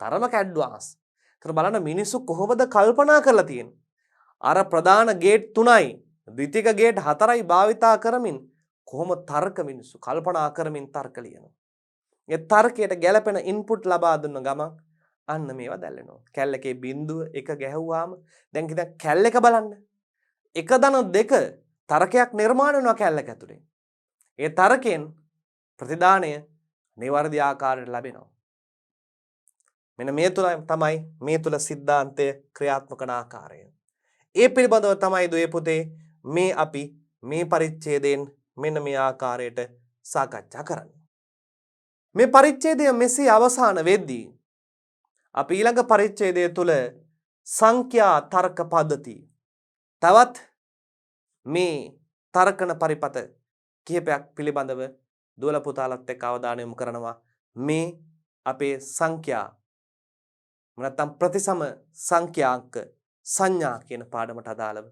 A: තරමක ඇඩ්වාන්ස්. ඒතර බලන්න මිනිස්සු කොහොමද කල්පනා කරලා තියෙන්නේ? අර ප්‍රධාන ගේට් 3යි ද්විතීක ගේට් 4යි භාවිතා කරමින් කොහොම තර්ක මිනිස්සු කල්පනා කරමින් තර්ක ලියනවා. ඒ තර්කයට ගැලපෙන ඉන්පුට් ලබා දුන්න ගමන් අන්න මේවා දැල්වෙනවා. කැල් එකේ බිඳුව එක ගැහුවාම දැන් කිව්වා කැල් එක බලන්න. 1-2 තර්කයක් නිර්මාණය වෙනවා කැල් එක ඇතුලේ. ඒ තර්කයෙන් ප්‍රතිදානය නිවැරදි ආකාරයට ලැබෙනවා. මෙන්න මේ තුල තමයි මේ තුල સિદ્ધාන්තය ක්‍රියාත්මක කරන ආකාරය. ඒ පිළිබඳව තමයි දුවේ පුතේ මේ අපි මේ පරිච්ඡේදයෙන් මෙන්න මේ ආකාරයට සාකච්ඡා කරන්නේ. මේ පරිච්ඡේදය මෙසේ අවසන් වෙද්දී අපි ඊළඟ පරිච්ඡේදය තුල සංඛ්‍යා තර්ක පද්ධති තවත් මේ තර්කන පරිපත කිහිපයක් පිළිබඳව දුවල පුතාලත් එක්ක අවධානය යොමු කරනවා. මේ අපේ සංඛ්‍යා නැත්නම් ප්‍රතිසම සංඛ්‍යාංක සංඥා කියන පාඩමට අදාළව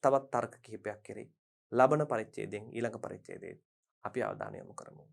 A: තවත් තර්ක කිහිපයක් කෙරෙහි ලබන පරිච්ඡේදයෙන් ඊළඟ පරිච්ඡේදයේ අපි අවධානය යොමු කරමු.